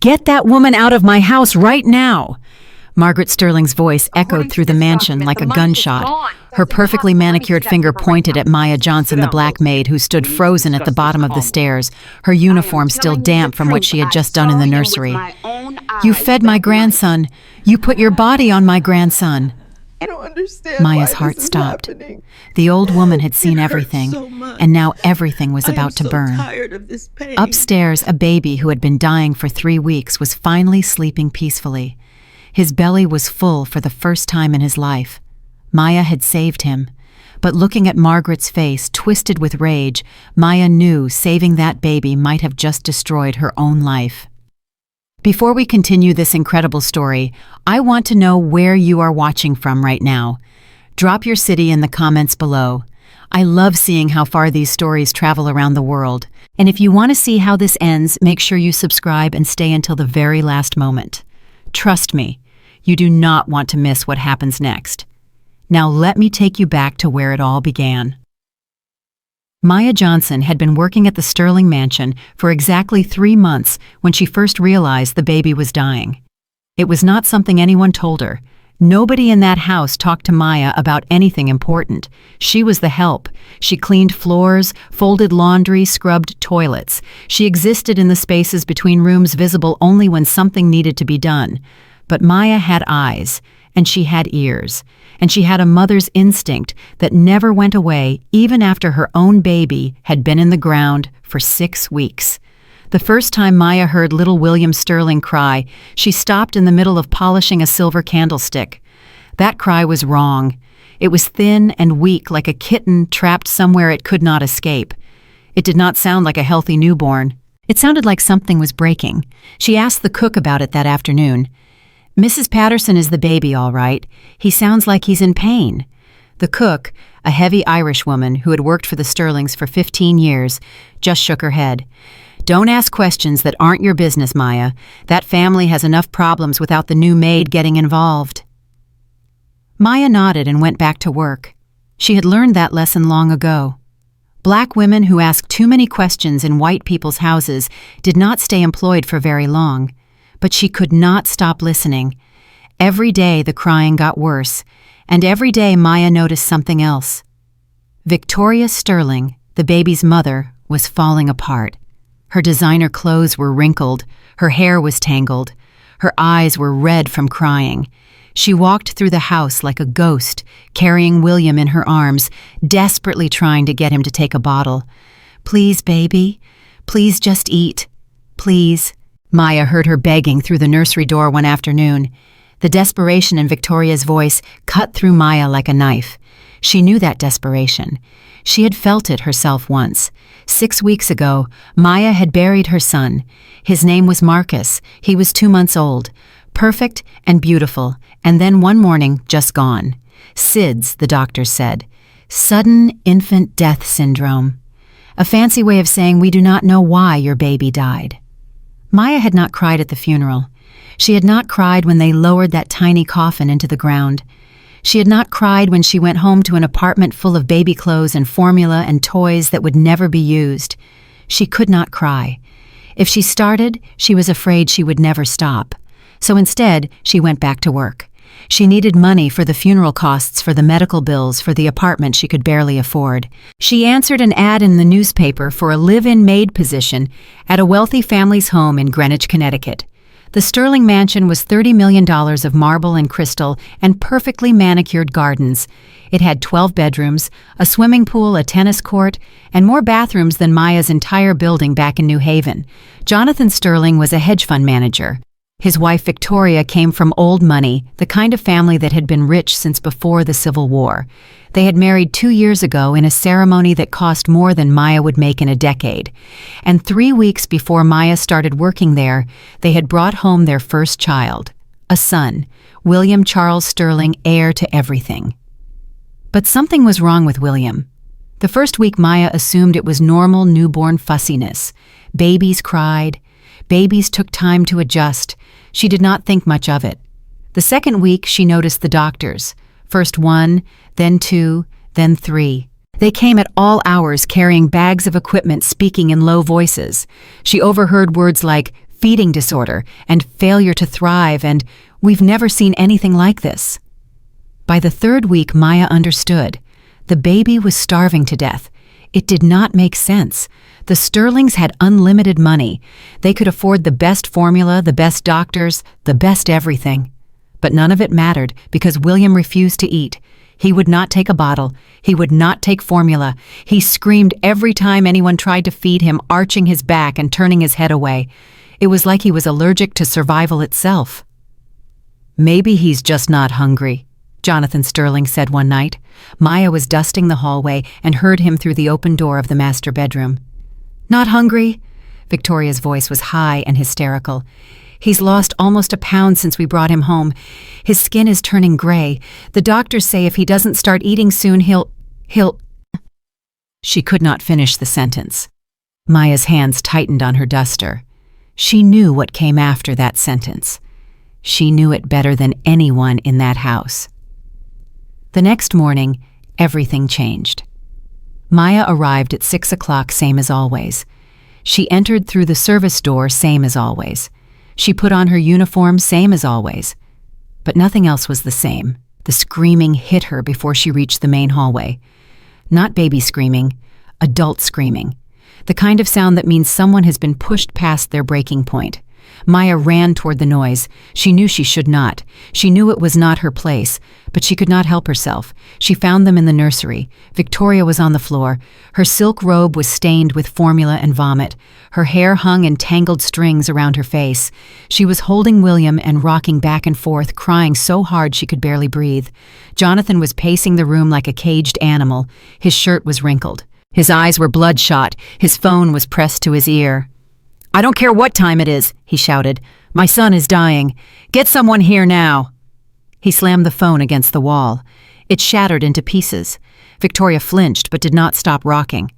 Get that woman out of my house right now! Margaret Sterling's voice echoed through the mansion like a gunshot. Her perfectly manicured finger pointed at Maya Johnson, the black maid, who stood frozen at the bottom of the stairs, her uniform still damp from what she had just done in the nursery. You fed my grandson. You put your body on my grandson. I don't understand. Maya's heart stopped. The old woman had seen everything, and now everything was about to burn. Tired of this pain. Upstairs, a baby who had been dying for 3 weeks was finally sleeping peacefully. His belly was full for the first time in his life. Maya had saved him. But looking at Margaret's face, twisted with rage, Maya knew saving that baby might have just destroyed her own life. Before we continue this incredible story, I want to know where you are watching from right now. Drop your city in the comments below. I love seeing how far these stories travel around the world. And if you want to see how this ends, make sure you subscribe and stay until the very last moment. Trust me, you do not want to miss what happens next. Now let me take you back to where it all began. Maya Johnson had been working at the Sterling mansion for exactly 3 months when she first realized the baby was dying. It was not something anyone told her. Nobody in that house talked to Maya about anything important. She was the help. She cleaned floors, folded laundry, scrubbed toilets. She existed in the spaces between rooms visible only when something needed to be done. But Maya had eyes, and she had ears, and she had a mother's instinct that never went away even after her own baby had been in the ground for 6 weeks. The first time Maya heard little William Sterling cry, she stopped in the middle of polishing a silver candlestick. That cry was wrong. It was thin and weak, like a kitten trapped somewhere it could not escape. It did not sound like a healthy newborn. It sounded like something was breaking. She asked the cook about it that afternoon. "Mrs. Patterson is the baby, all right. He sounds like he's in pain." The cook, a heavy Irish woman who had worked for the Sterlings for 15 years, just shook her head. "Don't ask questions that aren't your business, Maya. That family has enough problems without the new maid getting involved." Maya nodded and went back to work. She had learned that lesson long ago. Black women who asked too many questions in white people's houses did not stay employed for very long. But she could not stop listening. Every day the crying got worse, and every day Maya noticed something else. Victoria Sterling, the baby's mother, was falling apart. Her designer clothes were wrinkled, her hair was tangled, her eyes were red from crying. She walked through the house like a ghost, carrying William in her arms, desperately trying to get him to take a bottle. "Please, baby, please just eat. Please." Maya heard her begging through the nursery door one afternoon. The desperation in Victoria's voice cut through Maya like a knife. She knew that desperation. She had felt it herself once. 6 weeks ago, Maya had buried her son. His name was Marcus. He was 2 months old. Perfect and beautiful, and then one morning, just gone. SIDS, the doctor said. Sudden infant death syndrome. A fancy way of saying we do not know why your baby died. Maya had not cried at the funeral. She had not cried when they lowered that tiny coffin into the ground. She had not cried when she went home to an apartment full of baby clothes and formula and toys that would never be used. She could not cry. If she started, she was afraid she would never stop. So instead, she went back to work. She needed money for the funeral costs, for the medical bills, for the apartment she could barely afford. She answered an ad in the newspaper for a live-in maid position at a wealthy family's home in Greenwich, Connecticut. The Sterling mansion was $30 million of marble and crystal and perfectly manicured gardens. It had 12 bedrooms, a swimming pool, a tennis court, and more bathrooms than Maya's entire building back in New Haven. Jonathan Sterling was a hedge fund manager. His wife Victoria came from old money, the kind of family that had been rich since before the Civil War. They had married 2 years ago in a ceremony that cost more than Maya would make in a decade. And 3 weeks before Maya started working there, they had brought home their first child, a son, William Charles Sterling, heir to everything. But something was wrong with William. The first week Maya assumed it was normal newborn fussiness. Babies cried. Babies took time to adjust. She did not think much of it. The second week, she noticed the doctors. First 1, then 2, then 3. They came at all hours carrying bags of equipment, speaking in low voices. She overheard words like feeding disorder and failure to thrive, and we've never seen anything like this. By the third week, Maya understood. The baby was starving to death. It did not make sense. The Sterlings had unlimited money. They could afford the best formula, the best doctors, the best everything. But none of it mattered because William refused to eat. He would not take a bottle. He would not take formula. He screamed every time anyone tried to feed him, arching his back and turning his head away. It was like he was allergic to survival itself. "Maybe he's just not hungry," Jonathan Sterling said one night. Maya was dusting the hallway and heard him through the open door of the master bedroom. "Not hungry?" Victoria's voice was high and hysterical. "He's lost almost a pound since we brought him home. His skin is turning gray. The doctors say if he doesn't start eating soon, he'll... She could not finish the sentence. Maya's hands tightened on her duster. She knew what came after that sentence. She knew it better than anyone in that house. The next morning, everything changed. Maya arrived at 6 o'clock, same as always. She entered through the service door, same as always. She put on her uniform, same as always. But nothing else was the same. The screaming hit her before she reached the main hallway. Not baby screaming, adult screaming. The kind of sound that means someone has been pushed past their breaking point. Maya ran toward the noise. She knew she should not. She knew it was not her place, but she could not help herself. She found them in the nursery. Victoria was on the floor. Her silk robe was stained with formula and vomit. Her hair hung in tangled strings around her face. She was holding William and rocking back and forth, crying so hard she could barely breathe. Jonathan was pacing the room like a caged animal. His shirt was wrinkled. His eyes were bloodshot. His phone was pressed to his ear. "I don't care what time it is," he shouted. "My son is dying. Get someone here now." He slammed the phone against the wall. It shattered into pieces. Victoria flinched but did not stop rocking.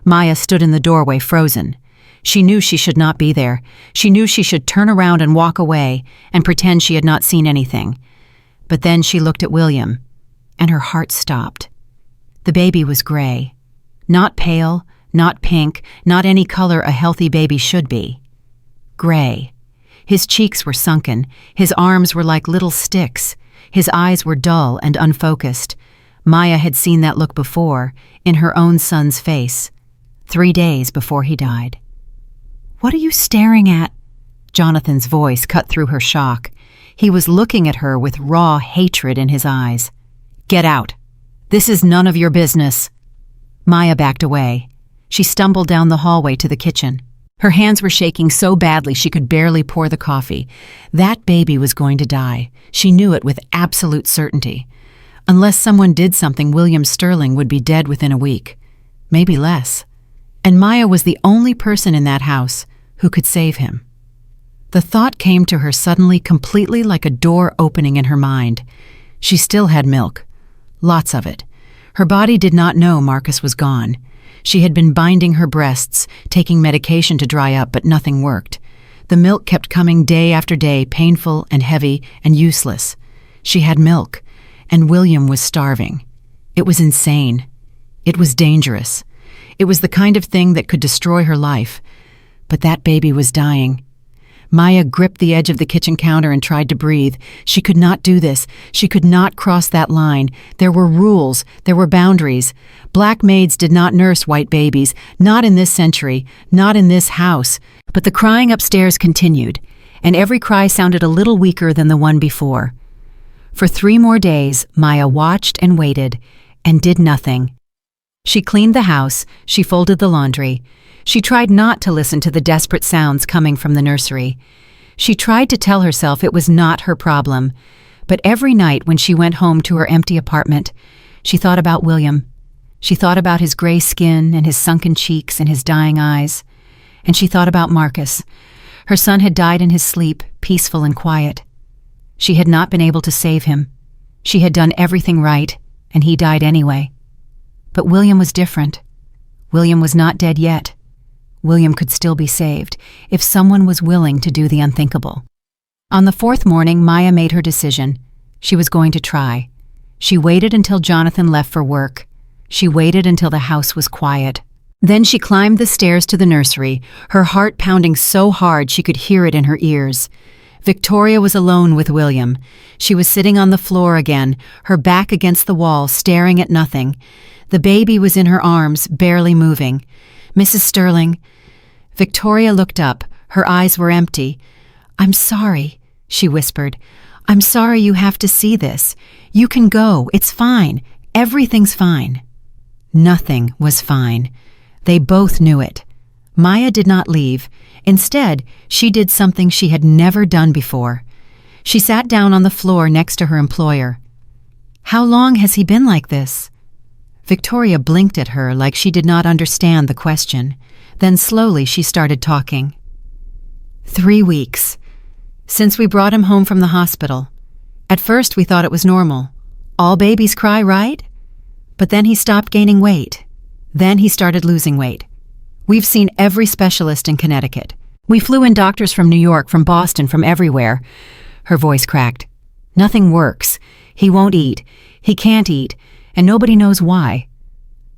Maya stood in the doorway, frozen. She knew she should not be there. She knew she should turn around and walk away and pretend she had not seen anything. But then she looked at William, and her heart stopped. The baby was gray. Not pale, not pink, not any color a healthy baby should be. Gray. His cheeks were sunken. His arms were like little sticks. His eyes were dull and unfocused. Maya had seen that look before, in her own son's face, 3 days before he died. "What are you staring at?" Jonathan's voice cut through her shock. He was looking at her with raw hatred in his eyes. "Get out. This is none of your business." Maya backed away. She stumbled down the hallway to the kitchen. Her hands were shaking so badly she could barely pour the coffee. That baby was going to die. She knew it with absolute certainty. Unless someone did something, William Sterling would be dead within a week. Maybe less. And Maya was the only person in that house who could save him. The thought came to her suddenly, completely like a door opening in her mind. She still had milk. Lots of it. Her body did not know Marcus was gone. She had been binding her breasts, taking medication to dry up, but nothing worked. The milk kept coming day after day, painful and heavy and useless. She had milk, and William was starving. It was insane. It was dangerous. It was the kind of thing that could destroy her life. But that baby was dying. Maya gripped the edge of the kitchen counter and tried to breathe. She could not do this. She could not cross that line. There were rules. There were boundaries. Black maids did not nurse white babies, not in this century, not in this house. But the crying upstairs continued, and every cry sounded a little weaker than the one before. For 3 more days, Maya watched and waited, and did nothing. She cleaned the house. She folded the laundry. She tried not to listen to the desperate sounds coming from the nursery. She tried to tell herself it was not her problem. But every night when she went home to her empty apartment, she thought about William. She thought about his gray skin and his sunken cheeks and his dying eyes. And she thought about Marcus. Her son had died in his sleep, peaceful and quiet. She had not been able to save him. She had done everything right, and he died anyway. But William was different. William was not dead yet. William could still be saved if someone was willing to do the unthinkable. On the 4th morning, Maya made her decision. She was going to try. She waited until Jonathan left for work. She waited until the house was quiet. Then she climbed the stairs to the nursery, her heart pounding so hard she could hear it in her ears. Victoria was alone with William. She was sitting on the floor again, her back against the wall, staring at nothing. The baby was in her arms, barely moving. "Mrs. Sterling." Victoria looked up. Her eyes were empty. "I'm sorry," she whispered. "I'm sorry you have to see this. You can go. It's fine. Everything's fine." Nothing was fine. They both knew it. Maya did not leave. Instead, she did something she had never done before. She sat down on the floor next to her employer. "How long has he been like this?" Victoria blinked at her like she did not understand the question. Then slowly she started talking. 3 weeks. Since we brought him home from the hospital. At first we thought it was normal. All babies cry, right? But then he stopped gaining weight. Then he started losing weight. We've seen every specialist in Connecticut. We flew in doctors from New York, from Boston, from everywhere. Her voice cracked. Nothing works. He won't eat. He can't eat. And nobody knows why.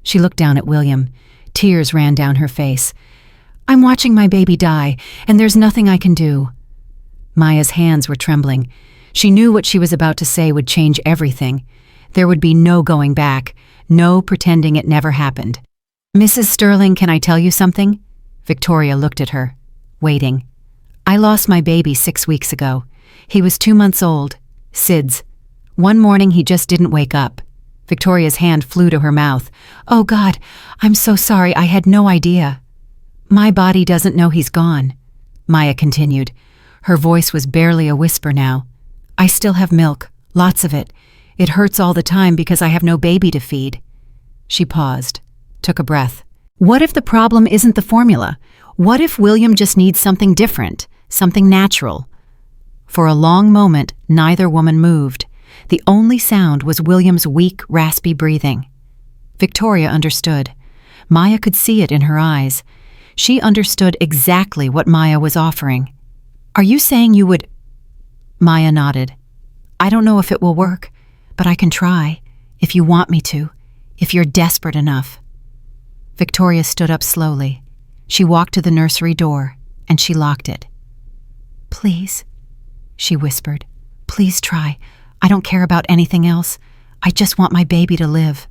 She looked down at William. Tears ran down her face. "I'm watching my baby die, and there's nothing I can do." Maya's hands were trembling. She knew what she was about to say would change everything. There would be no going back, no pretending it never happened. "Mrs. Sterling, can I tell you something?" Victoria looked at her, waiting. "I lost my baby 6 weeks ago. He was 2 months old. SIDS. One morning he just didn't wake up." Victoria's hand flew to her mouth. "Oh God, I'm so sorry, I had no idea." "My body doesn't know he's gone," Maya continued. Her voice was barely a whisper now. "I still have milk, lots of it. It hurts all the time because I have no baby to feed." She paused, took a breath. What if the problem isn't the formula? What if William just needs something different, something natural? For a long moment, neither woman moved. The only sound was William's weak, raspy breathing. Victoria understood. Maya could see it in her eyes. She understood exactly what Maya was offering. "Are you saying you would—" Maya nodded. "I don't know if it will work, but I can try, if you want me to, if you're desperate enough." Victoria stood up slowly. She walked to the nursery door, and she locked it. "Please," she whispered. "Please try. I don't care about anything else. I just want my baby to live."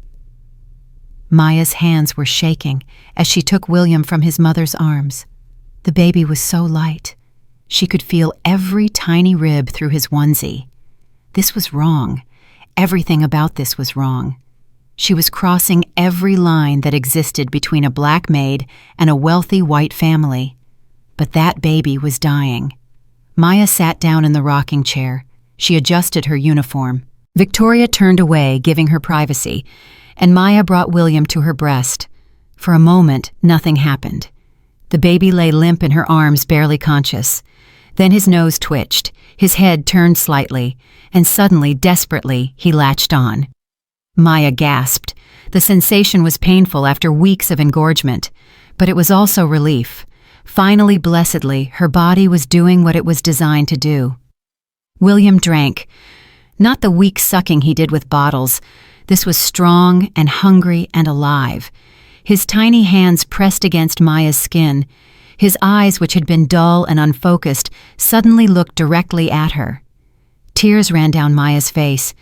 Maya's hands were shaking as she took William from his mother's arms. The baby was so light. She could feel every tiny rib through his onesie. This was wrong. Everything about this was wrong. She was crossing every line that existed between a black maid and a wealthy white family. But that baby was dying. Maya sat down in the rocking chair. She adjusted her uniform. Victoria turned away, giving her privacy, and Maya brought William to her breast. For a moment, nothing happened. The baby lay limp in her arms, barely conscious. Then his nose twitched, his head turned slightly, and suddenly, desperately, he latched on. Maya gasped. The sensation was painful after weeks of engorgement, but it was also relief. Finally, blessedly, her body was doing what it was designed to do. William drank. Not the weak sucking he did with bottles. This was strong and hungry and alive. His tiny hands pressed against Maya's skin. His eyes, which had been dull and unfocused, suddenly looked directly at her. Tears ran down Maya's face.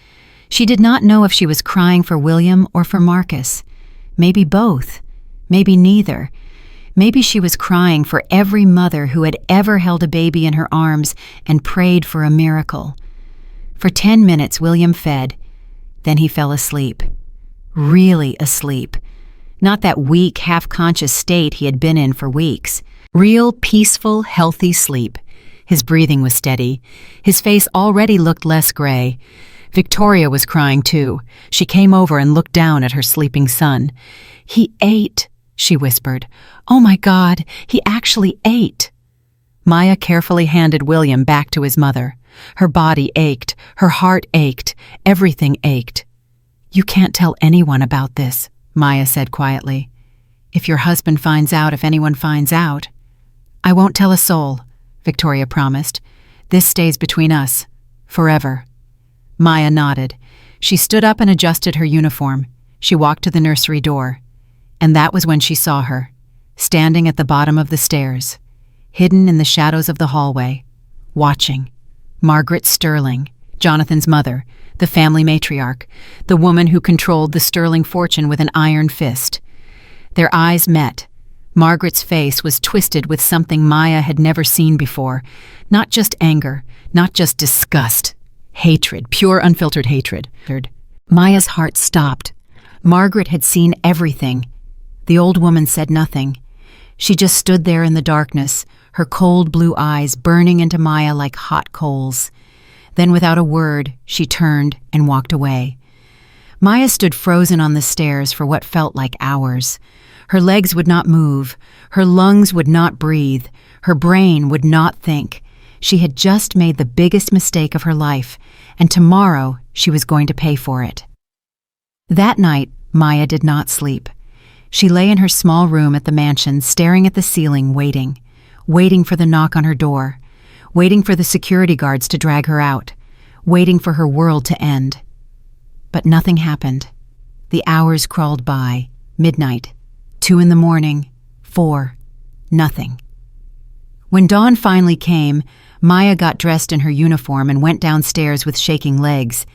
She did not know if she was crying for William or for Marcus. Maybe both. Maybe neither. Maybe she was crying for every mother who had ever held a baby in her arms and prayed for a miracle. For 10 minutes, William fed. Then he fell asleep. Really asleep. Not that weak, half-conscious state he had been in for weeks. Real, peaceful, healthy sleep. His breathing was steady. His face already looked less gray. Victoria was crying too. She came over and looked down at her sleeping son. "He ate," she whispered. "Oh my God, he actually ate." Maya carefully handed William back to his mother. Her body ached, her heart ached, everything ached. "You can't tell anyone about this," Maya said quietly. "If your husband finds out, if anyone finds out." "I won't tell a soul," Victoria promised. "This stays between us, forever." Maya nodded. She stood up and adjusted her uniform. She walked to the nursery door. And that was when she saw her, standing at the bottom of the stairs, hidden in the shadows of the hallway, watching. Margaret Sterling, Jonathan's mother, the family matriarch, the woman who controlled the Sterling fortune with an iron fist. Their eyes met. Margaret's face was twisted with something Maya had never seen before. Not just anger, not just disgust. Hatred, pure unfiltered hatred. Maya's heart stopped. Margaret had seen everything. The old woman said nothing. She just stood there in the darkness, her cold blue eyes burning into Maya like hot coals. Then without a word, she turned and walked away. Maya stood frozen on the stairs for what felt like hours. Her legs would not move, her lungs would not breathe, her brain would not think. She had just made the biggest mistake of her life, and tomorrow she was going to pay for it. That night, Maya did not sleep. She lay in her small room at the mansion, staring at the ceiling, waiting for the knock on her door, waiting for the security guards to drag her out, waiting for her world to end. But nothing happened. The hours crawled by. Midnight, 2 a.m, 4, nothing. When dawn finally came, Maya got dressed in her uniform and went downstairs with shaking legs.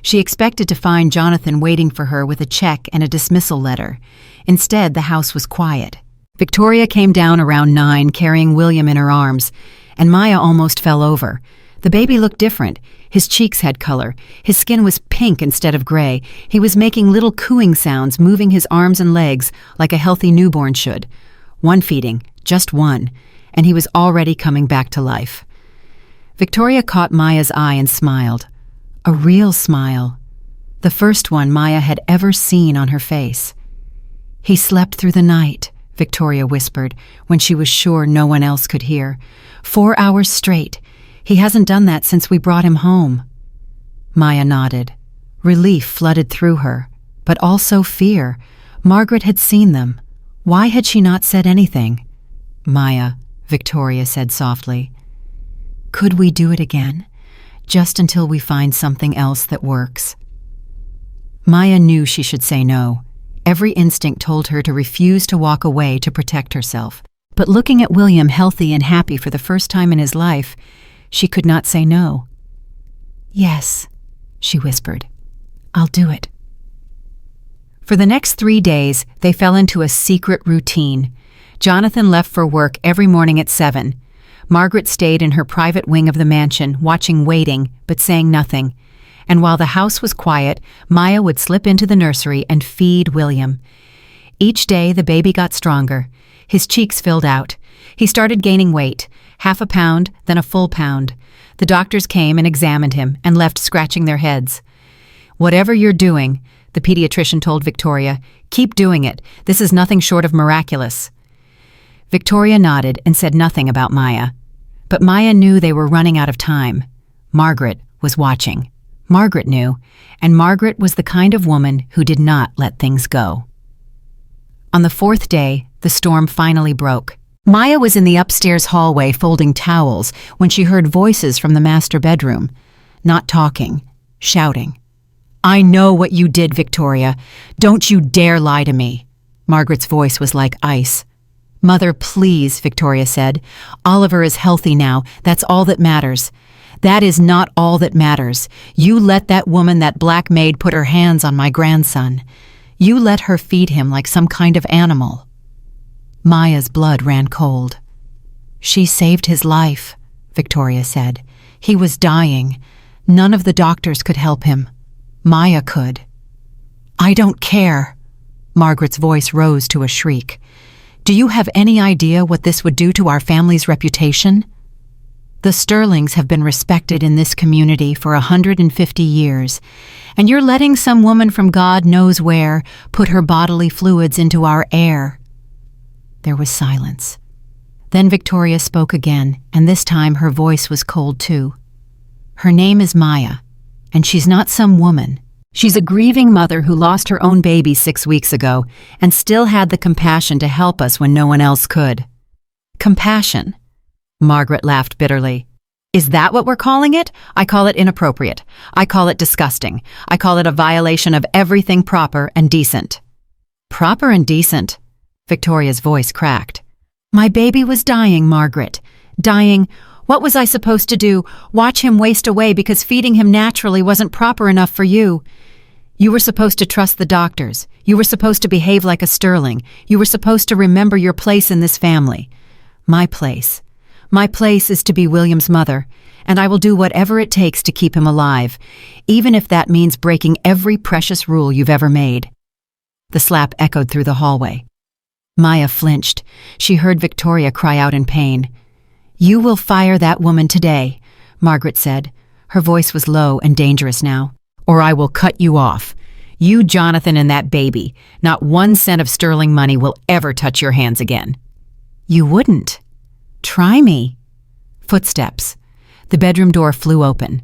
She expected to find Jonathan waiting for her with a check and a dismissal letter. Instead, the house was quiet. Victoria came down around 9, carrying William in her arms, and Maya almost fell over. The baby looked different. His cheeks had color. His skin was pink instead of gray. He was making little cooing sounds, moving his arms and legs like a healthy newborn should. One feeding, just one, and he was already coming back to life. Victoria caught Maya's eye and smiled. A real smile. The first one Maya had ever seen on her face. "He slept through the night," Victoria whispered, when she was sure no one else could hear. 4 hours straight. He hasn't done that since we brought him home. Maya nodded. Relief flooded through her, but also fear. Margaret had seen them. Why had she not said anything? "Maya," Victoria said softly, "could we do it again? Just until we find something else that works." Maya knew she should say no. Every instinct told her to refuse to walk away to protect herself. But looking at William healthy and happy for the first time in his life, she could not say no. "Yes," she whispered. "I'll do it." For the next 3 days, they fell into a secret routine. Jonathan left for work every morning at 7. Margaret stayed in her private wing of the mansion, waiting, but saying nothing. And while the house was quiet, Maya would slip into the nursery and feed William. Each day, the baby got stronger. His cheeks filled out. He started gaining weight, 1/2 pound, then a full pound. The doctors came and examined him and left scratching their heads. "Whatever you're doing," the pediatrician told Victoria, "keep doing it. This is nothing short of miraculous." Victoria nodded and said nothing about Maya. But Maya knew they were running out of time. Margaret was watching. Margaret knew, and Margaret was the kind of woman who did not let things go. On the 4th day, the storm finally broke. Maya was in the upstairs hallway folding towels when she heard voices from the master bedroom. Not talking, shouting. "I know what you did, Victoria. Don't you dare lie to me." Margaret's voice was like ice. "Mother, please," Victoria said. "Oliver is healthy now. That's all that matters." "That is not all that matters. You let that woman, that black maid, put her hands on my grandson. You let her feed him like some kind of animal." Maya's blood ran cold. "She saved his life," Victoria said. "He was dying. None of the doctors could help him. Maya could." "I don't care." Margaret's voice rose to a shriek. "Do you have any idea what this would do to our family's reputation? The Sterlings have been respected in this community for 150 years, and you're letting some woman from God knows where put her bodily fluids into our heir." There was silence. Then Victoria spoke again, and this time her voice was cold too. "Her name is Maya, and she's not some woman. She's a grieving mother who lost her own baby 6 weeks ago and still had the compassion to help us when no one else could." "Compassion?" Margaret laughed bitterly. "Is that what we're calling it? I call it inappropriate. I call it disgusting. I call it a violation of everything proper and decent." Proper and decent. Victoria's voice cracked. My baby was dying, Margaret. Dying. What was I supposed to do? Watch him waste away because feeding him naturally wasn't proper enough for you? You were supposed to trust the doctors. You were supposed to behave like a sterling. You were supposed to remember your place in this family. My place. My place is to be William's mother, and I will do whatever it takes to keep him alive, even if that means breaking every precious rule you've ever made. The slap echoed through the hallway. Maya flinched. She heard Victoria cry out in pain. You will fire that woman today, Margaret said. Her voice was low and dangerous now. Or I will cut you off. You, Jonathan, and that baby. Not 1 cent of sterling money will ever touch your hands again. You wouldn't. Try me. Footsteps. The bedroom door flew open.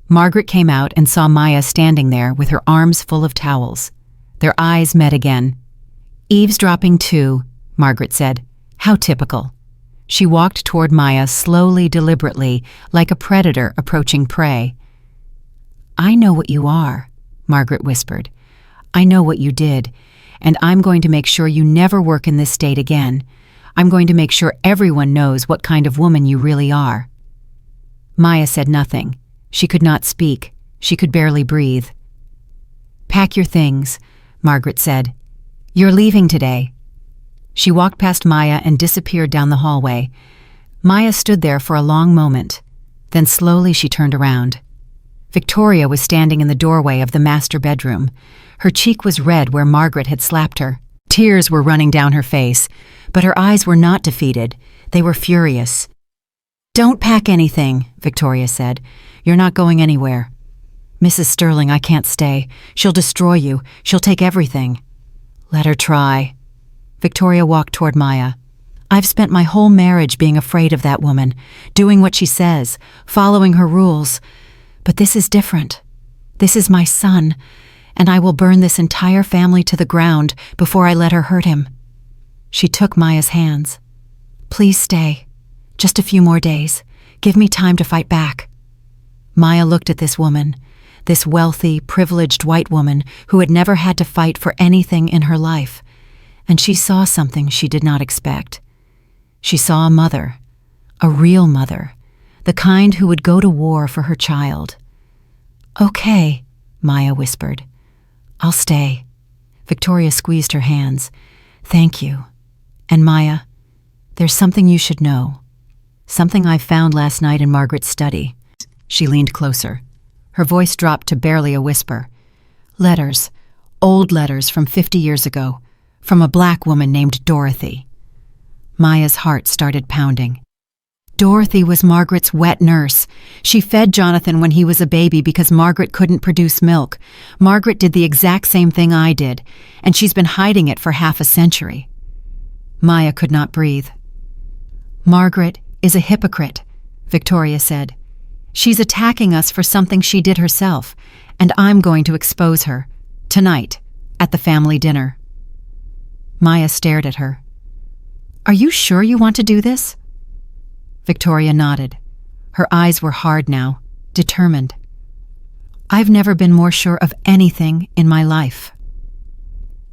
Margaret came out and saw Maya standing there with her arms full of towels. Their eyes met again. Eavesdropping too, Margaret said. How typical. She walked toward Maya slowly, deliberately, like a predator approaching prey. I know what you are, Margaret whispered. I know what you did, and I'm going to make sure you never work in this state again. I'm going to make sure everyone knows what kind of woman you really are. Maya said nothing. She could not speak. She could barely breathe. Pack your things, Margaret said. You're leaving today. She walked past Maya and disappeared down the hallway. Maya stood there for a long moment. Then slowly she turned around. Victoria was standing in the doorway of the master bedroom. Her cheek was red where Margaret had slapped her. Tears were running down her face, but her eyes were not defeated. They were furious. Don't pack anything, Victoria said. You're not going anywhere. Mrs. Sterling, I can't stay. She'll destroy you. She'll take everything. Let her try. Victoria walked toward Maya. I've spent my whole marriage being afraid of that woman, doing what she says, following her rules. But this is different. This is my son, and I will burn this entire family to the ground before I let her hurt him. She took Maya's hands. Please stay. Just a few more days. Give me time to fight back. Maya looked at this woman, this wealthy, privileged white woman who had never had to fight for anything in her life, and she saw something she did not expect. She saw a mother, a real mother, the kind who would go to war for her child. Okay, Maya whispered. I'll stay. Victoria squeezed her hands. Thank you. And Maya, there's something you should know. Something I found last night in Margaret's study. She leaned closer. Her voice dropped to barely a whisper. Letters, old letters from 50 years ago, from a black woman named Dorothy. Maya's heart started pounding. Dorothy was Margaret's wet nurse. She fed Jonathan when he was a baby because Margaret couldn't produce milk. Margaret did the exact same thing I did, and she's been hiding it for half a century. Maya could not breathe. Margaret is a hypocrite, Victoria said. She's attacking us for something she did herself, and I'm going to expose her, tonight, at the family dinner. Maya stared at her. Are you sure you want to do this? Victoria nodded. Her eyes were hard now, determined. I've never been more sure of anything in my life.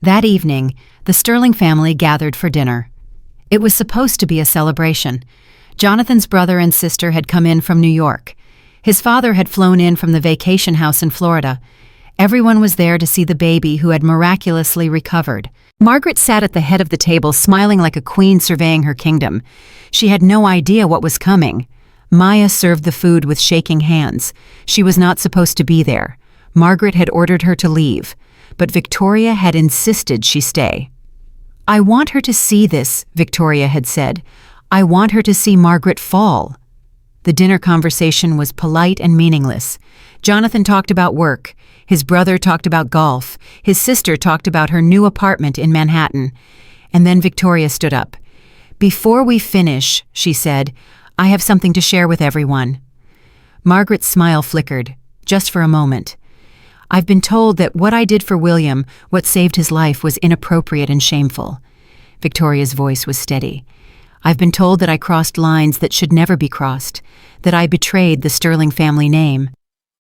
That evening, the Sterling family gathered for dinner. It was supposed to be a celebration. Jonathan's brother and sister had come in from New York. His father had flown in from the vacation house in Florida. Everyone was there to see the baby who had miraculously recovered. Margaret sat at the head of the table smiling like a queen surveying her kingdom. She had no idea what was coming. Maya served the food with shaking hands. She was not supposed to be there. Margaret had ordered her to leave, but Victoria had insisted she stay. I want her to see this, Victoria had said. I want her to see Margaret fall. The dinner conversation was polite and meaningless. Jonathan talked about work. His brother talked about golf. His sister talked about her new apartment in Manhattan. And then Victoria stood up. Before we finish, she said, I have something to share with everyone. Margaret's smile flickered, just for a moment. I've been told that what I did for William, what saved his life, was inappropriate and shameful. Victoria's voice was steady. I've been told that I crossed lines that should never be crossed, that I betrayed the Sterling family name.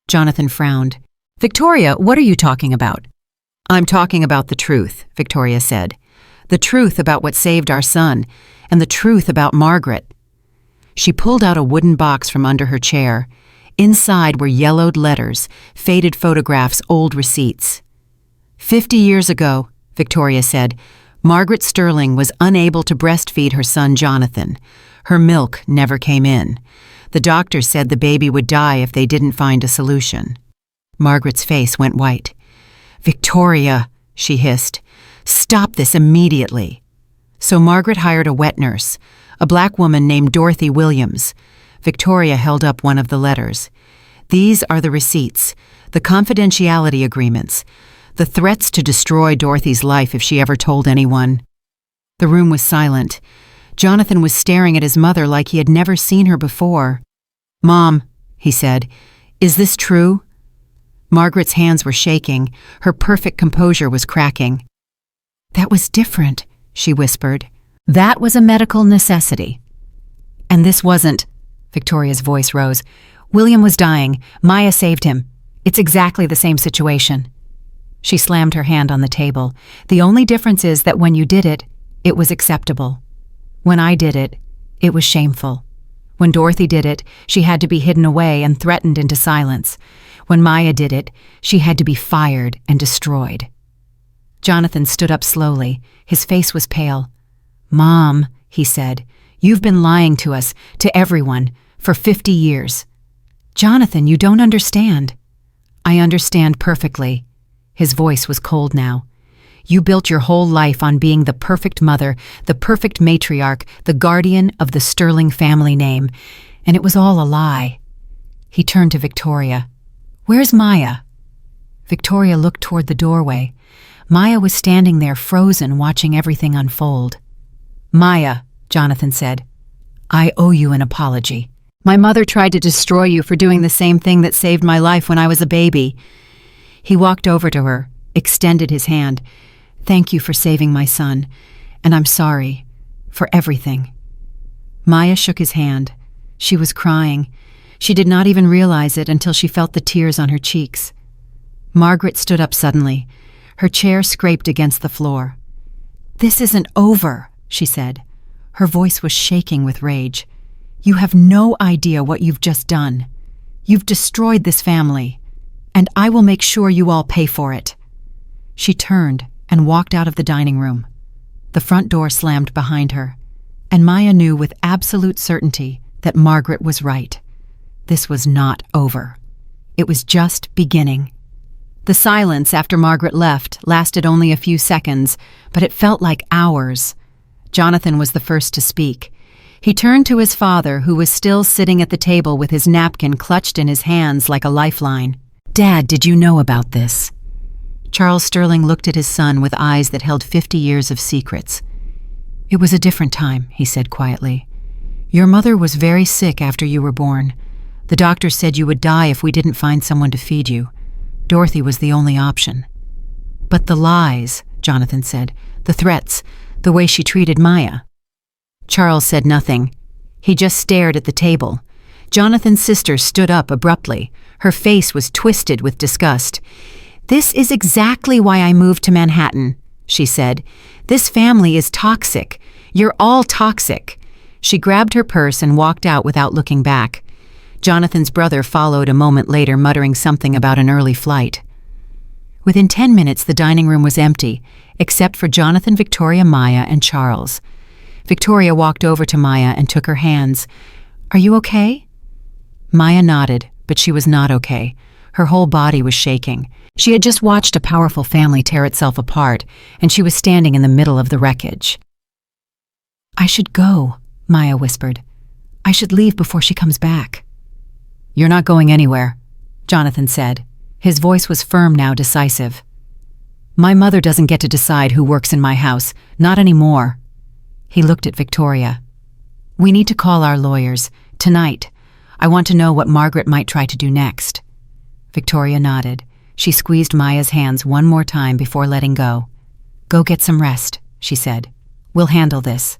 Jonathan frowned. Victoria, what are you talking about? "I'm talking about the truth," Victoria said. "The truth about what saved our son, and the truth about Margaret." She pulled out a wooden box from under her chair. Inside were yellowed letters, faded photographs, old receipts. 50 years ago, Victoria said, Margaret Sterling was unable to breastfeed her son Jonathan. Her milk never came in. The doctor said the baby would die if they didn't find a solution. Margaret's face went white. "Victoria," she hissed, "stop this immediately." So Margaret hired a wet nurse, a black woman named Dorothy Williams. Victoria held up one of the letters. "These are the receipts, the confidentiality agreements, the threats to destroy Dorothy's life if she ever told anyone." The room was silent. Jonathan was staring at his mother like he had never seen her before. "Mom," he said, "is this true?" Margaret's hands were shaking. Her perfect composure was cracking. "That was different," she whispered. "That was a medical necessity." "And this wasn't." Victoria's voice rose. "William was dying. Maya saved him. It's exactly the same situation." She slammed her hand on the table. "The only difference is that when you did it, it was acceptable. When I did it, it was shameful. When Dorothy did it, she had to be hidden away and threatened into silence. When Maya did it, she had to be fired and destroyed." Jonathan stood up slowly. His face was pale. "Mom," he said, "you've been lying to us, to everyone, for 50 years. Jonathan, you don't understand." "I understand perfectly." His voice was cold now. "You built your whole life on being the perfect mother, the perfect matriarch, the guardian of the Sterling family name, and it was all a lie." He turned to Victoria. "Where's Maya?" Victoria looked toward the doorway. Maya was standing there frozen, watching everything unfold. "Maya," Jonathan said, "I owe you an apology. My mother tried to destroy you for doing the same thing that saved my life when I was a baby." He walked over to her, extended his hand. "Thank you for saving my son, and I'm sorry for everything." Maya shook his hand. She was crying. She did not even realize it until she felt the tears on her cheeks. Margaret stood up suddenly. Her chair scraped against the floor. "This isn't over," she said. Her voice was shaking with rage. "You have no idea what you've just done. You've destroyed this family, and I will make sure you all pay for it." She turned and walked out of the dining room. The front door slammed behind her, and Maya knew with absolute certainty that Margaret was right. This was not over. It was just beginning. The silence after Margaret left lasted only a few seconds, but it felt like hours. Jonathan was the first to speak. He turned to his father, who was still sitting at the table with his napkin clutched in his hands like a lifeline. "Dad, did you know about this?" Charles Sterling looked at his son with eyes that held 50 years of secrets. "It was a different time," he said quietly. "Your mother was very sick after you were born. The doctor said you would die if we didn't find someone to feed you. Dorothy was the only option." "But the lies," Jonathan said, "the threats, the way she treated Maya." Charles said nothing. He just stared at the table. Jonathan's sister stood up abruptly. Her face was twisted with disgust. "This is exactly why I moved to Manhattan," she said. "This family is toxic. You're all toxic." She grabbed her purse and walked out without looking back. Jonathan's brother followed a moment later, muttering something about an early flight. Within 10 minutes, the dining room was empty, except for Jonathan, Victoria, Maya, and Charles. Victoria walked over to Maya and took her hands. "Are you okay?" Maya nodded, but she was not okay. Her whole body was shaking. She had just watched a powerful family tear itself apart, and she was standing in the middle of the wreckage. "I should go," Maya whispered. "I should leave before she comes back." "You're not going anywhere," Jonathan said. His voice was firm now, decisive. "My mother doesn't get to decide who works in my house, not anymore." He looked at Victoria. "We need to call our lawyers, tonight. I want to know what Margaret might try to do next." Victoria nodded. She squeezed Maya's hands one more time before letting go. "Go get some rest," she said. "We'll handle this."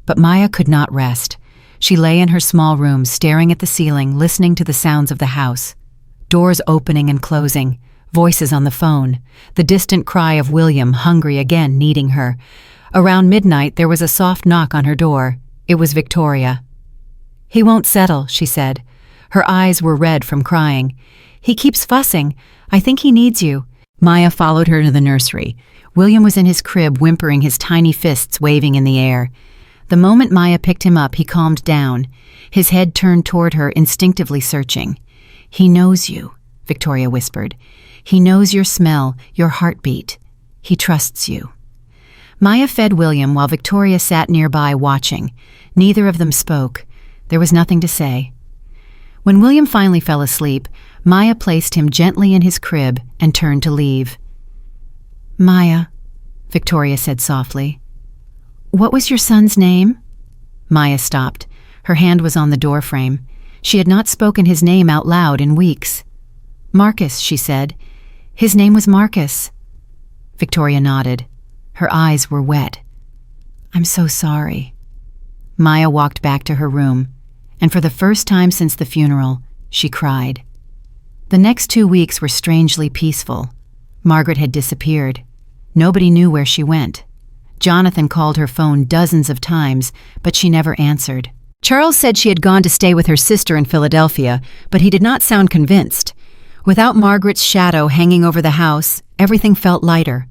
But Maya could not rest. She lay in her small room, staring at the ceiling, listening to the sounds of the house. Doors opening and closing, Voices on the phone. The distant cry of William, hungry again, needing her. Around midnight, there was a soft knock on her door. It was Victoria. "He won't settle," she said. Her eyes were red from crying. "He keeps fussing. I think he needs you." Maya followed her to the nursery. William was in his crib, whimpering, his tiny fists waving in the air. The moment Maya picked him up, he calmed down. His head turned toward her, instinctively searching. "He knows you," Victoria whispered. "He knows your smell, your heartbeat. He trusts you." Maya fed William while Victoria sat nearby watching. Neither of them spoke. There was nothing to say. When William finally fell asleep, Maya placed him gently in his crib and turned to leave. "Maya," Victoria said softly. "What was your son's name?" Maya stopped. Her hand was on the doorframe. She had not spoken his name out loud in weeks. "Marcus," she said. "His name was Marcus." Victoria nodded. Her eyes were wet. "I'm so sorry." Maya walked back to her room, and for the first time since the funeral, she cried. The next 2 weeks were strangely peaceful. Margaret had disappeared. Nobody knew where she went. Jonathan called her phone dozens of times, but she never answered. Charles said she had gone to stay with her sister in Philadelphia, but he did not sound convinced. Without Margaret's shadow hanging over the house, everything felt lighter.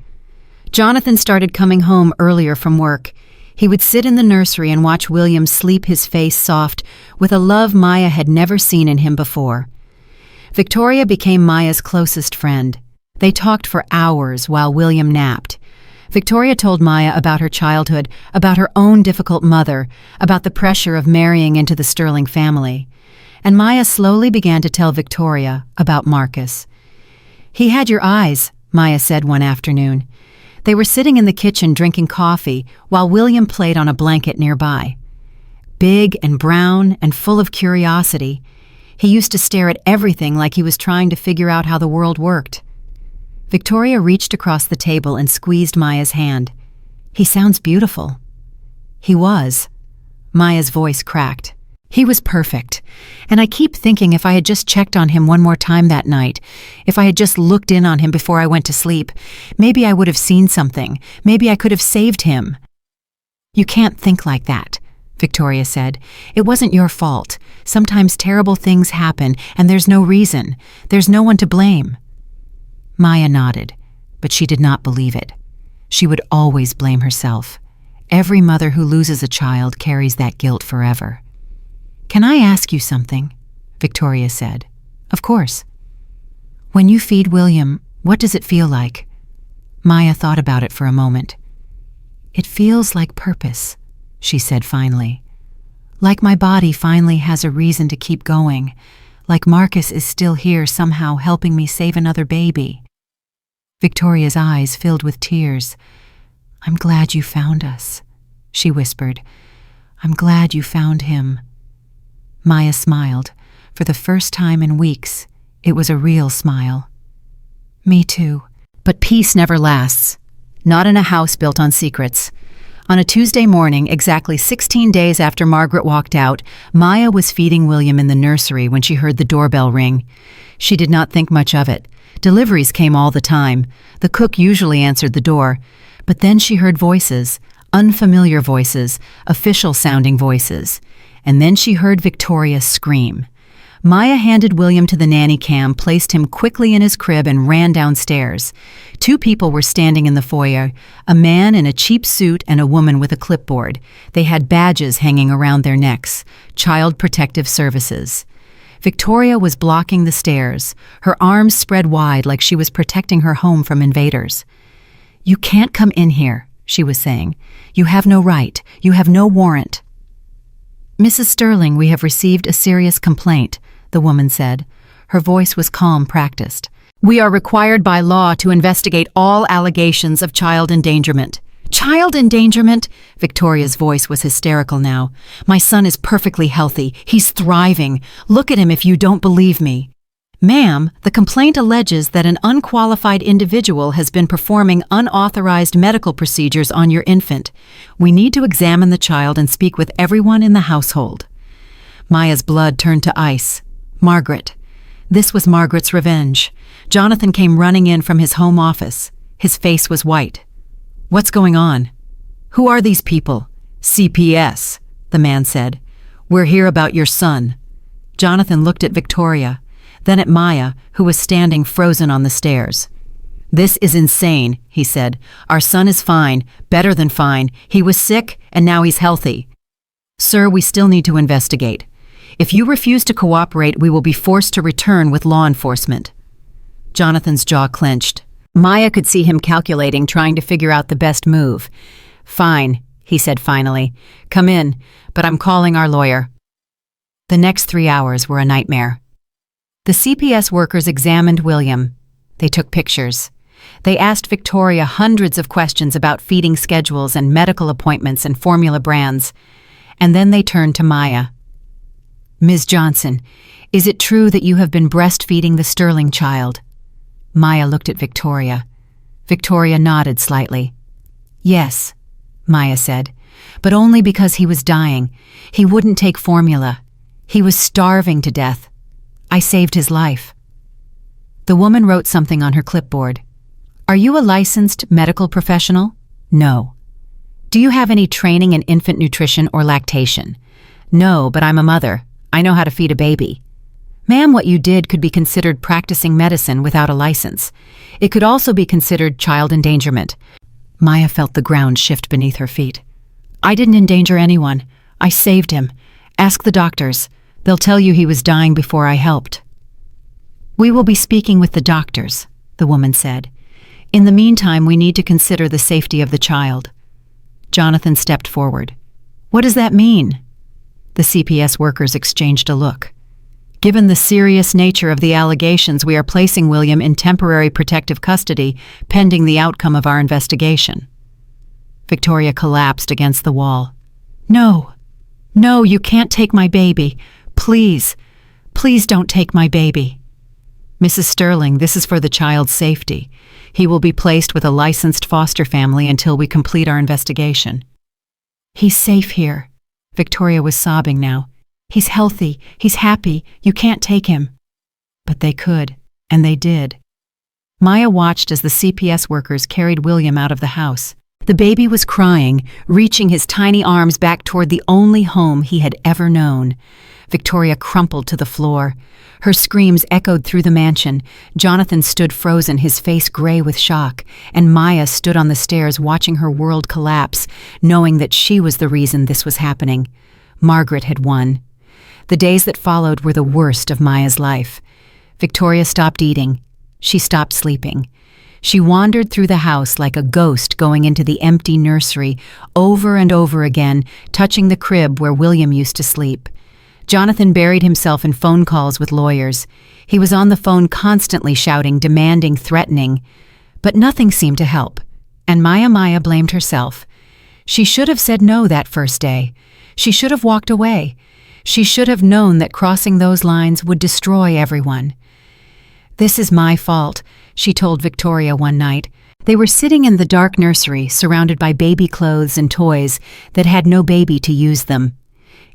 Jonathan started coming home earlier from work. He would sit in the nursery and watch William sleep, his face soft, with a love Maya had never seen in him before. Victoria became Maya's closest friend. They talked for hours while William napped. Victoria told Maya about her childhood, about her own difficult mother, about the pressure of marrying into the Sterling family. And Maya slowly began to tell Victoria about Marcus. "He had your eyes," Maya said one afternoon. They were sitting in the kitchen drinking coffee while William played on a blanket nearby. Big and brown and full of curiosity, he used to stare at everything like he was trying to figure out how the world worked. Victoria reached across the table and squeezed Maya's hand. "He sounds beautiful." He was. Maya's voice cracked. "He was perfect. And I keep thinking if I had just checked on him one more time that night, if I had just looked in on him before I went to sleep, maybe I would have seen something. Maybe I could have saved him." "You can't think like that," Victoria said. "It wasn't your fault. Sometimes terrible things happen, and there's no reason. There's no one to blame." Maya nodded, but she did not believe it. She would always blame herself. Every mother who loses a child carries that guilt forever. "Can I ask you something?" Victoria said. "Of course." "When you feed William, what does it feel like?" Maya thought about it for a moment. "It feels like purpose," she said finally. "Like my body finally has a reason to keep going. Like Marcus is still here somehow helping me save another baby." Victoria's eyes filled with tears. "I'm glad you found us," she whispered. "I'm glad you found him." Maya smiled. For the first time in weeks, it was a real smile. "Me too." But peace never lasts. Not in a house built on secrets. On a Tuesday morning, exactly 16 days after Margaret walked out, Maya was feeding William in the nursery when she heard the doorbell ring. She did not think much of it. Deliveries came all the time. The cook usually answered the door. But then she heard voices, unfamiliar voices, official-sounding voices. And then she heard Victoria scream. Maya handed William to the nanny cam, placed him quickly in his crib, and ran downstairs. 2 people were standing in the foyer, a man in a cheap suit and a woman with a clipboard. They had badges hanging around their necks, Child Protective Services. Victoria was blocking the stairs, her arms spread wide like she was protecting her home from invaders. "You can't come in here," she was saying. "You have no right. You have no warrant." "Mrs. Sterling, we have received a serious complaint," the woman said. Her voice was calm, practiced. "We are required by law to investigate all allegations of child endangerment." "Child endangerment?" Victoria's voice was hysterical now. "My son is perfectly healthy. He's thriving. Look at him if you don't believe me." "Ma'am, the complaint alleges that an unqualified individual has been performing unauthorized medical procedures on your infant. We need to examine the child and speak with everyone in the household." Maya's blood turned to ice. "Margaret." This was Margaret's revenge. Jonathan came running in from his home office. His face was white. "What's going on?" "Who are these people?" "CPS," the man said. "We're here about your son." Jonathan looked at Victoria, then at Maya, who was standing frozen on the stairs. "This is insane," he said. "Our son is fine, better than fine. He was sick, and now he's healthy." "Sir, we still need to investigate. If you refuse to cooperate, we will be forced to return with law enforcement." Jonathan's jaw clenched. Maya could see him calculating, trying to figure out the best move. "Fine," he said finally. "Come in, but I'm calling our lawyer." The next 3 hours were a nightmare. The CPS workers examined William. They took pictures. They asked Victoria hundreds of questions about feeding schedules and medical appointments and formula brands. And then they turned to Maya. "Ms. Johnson, is it true that you have been breastfeeding the Sterling child?" Maya looked at Victoria. Victoria nodded slightly. "Yes," Maya said, "but only because he was dying. He wouldn't take formula. He was starving to death. I saved his life." The woman wrote something on her clipboard. "Are you a licensed medical professional?" "No." "Do you have any training in infant nutrition or lactation?" "No, but I'm a mother. I know how to feed a baby." "Ma'am, what you did could be considered practicing medicine without a license. It could also be considered child endangerment." Maya felt the ground shift beneath her feet. "I didn't endanger anyone. I saved him. Ask the doctors. They'll tell you he was dying before I helped." "We will be speaking with the doctors," the woman said. "In the meantime, we need to consider the safety of the child." Jonathan stepped forward. "What does that mean?" The CPS workers exchanged a look. "Given the serious nature of the allegations, we are placing William in temporary protective custody pending the outcome of our investigation." Victoria collapsed against the wall. "No, no, you can't take my baby. Please, please don't take my baby." "Mrs. Sterling, this is for the child's safety. He will be placed with a licensed foster family until we complete our investigation." "He's safe here." Victoria was sobbing now. "He's healthy. He's happy. You can't take him." But they could, and they did. Maya watched as the CPS workers carried William out of the house. The baby was crying, reaching his tiny arms back toward the only home he had ever known. Victoria crumpled to the floor. Her screams echoed through the mansion. Jonathan stood frozen, his face gray with shock, and Maya stood on the stairs watching her world collapse, knowing that she was the reason this was happening. Margaret had won. The days that followed were the worst of Maya's life. Victoria stopped eating. She stopped sleeping. She wandered through the house like a ghost going into the empty nursery, over and over again, touching the crib where William used to sleep. Jonathan buried himself in phone calls with lawyers. He was on the phone constantly shouting, demanding, threatening. But nothing seemed to help. And Maya blamed herself. She should have said no that first day. She should have walked away. She should have known that crossing those lines would destroy everyone. "This is my fault," she told Victoria one night. They were sitting in the dark nursery, surrounded by baby clothes and toys that had no baby to use them.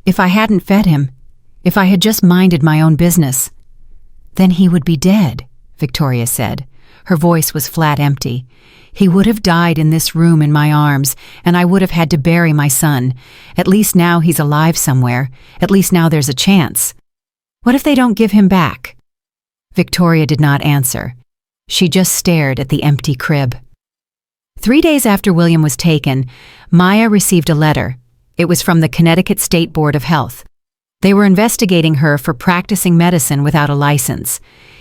"If I hadn't fed him, if I had just minded my own business, then he would be dead," Victoria said. Her voice was flat empty. "He would have died in this room in my arms, and I would have had to bury my son. At least now he's alive somewhere. At least now there's a chance. What if they don't give him back?" Victoria did not answer. She just stared at the empty crib. 3 days after William was taken, Maya received a letter. It was from the Connecticut State Board of Health. They were investigating her for practicing medicine without a license.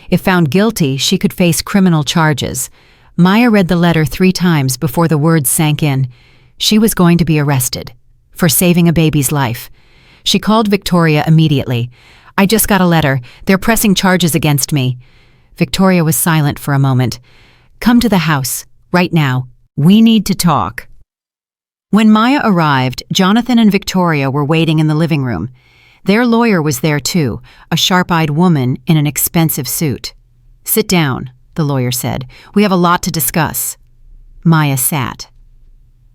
If found guilty, she could face criminal charges. Maya read the letter 3 times before the words sank in. She was going to be arrested for saving a baby's life. She called Victoria immediately. "I just got a letter. They're pressing charges against me." Victoria was silent for a moment. "Come to the house, right now. We need to talk." When Maya arrived, Jonathan and Victoria were waiting in the living room. Their lawyer was there too, a sharp-eyed woman in an expensive suit. "Sit down," the lawyer said. "We have a lot to discuss." Maya sat.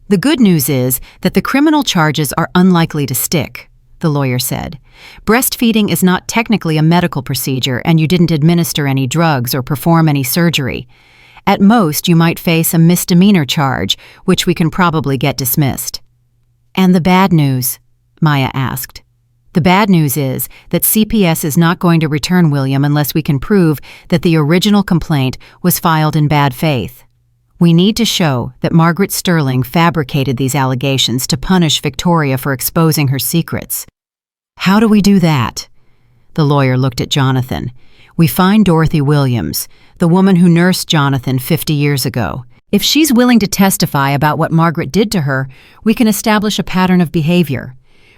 "The good news is that the criminal charges are unlikely to stick," the lawyer said. Breastfeeding is not technically a medical procedure, and you didn't administer any drugs or perform any surgery. At most, you might face a misdemeanor charge, which we can probably get dismissed. And the bad news? Maya asked. The bad news is that CPS is not going to return William unless we can prove that the original complaint was filed in bad faith. We need to show that Margaret Sterling fabricated these allegations to punish Victoria for exposing her secrets. How do we do that? The lawyer looked at Jonathan. We find Dorothy Williams, the woman who nursed Jonathan 50 years ago. If she's willing to testify about what Margaret did to her, we can establish a pattern of behavior.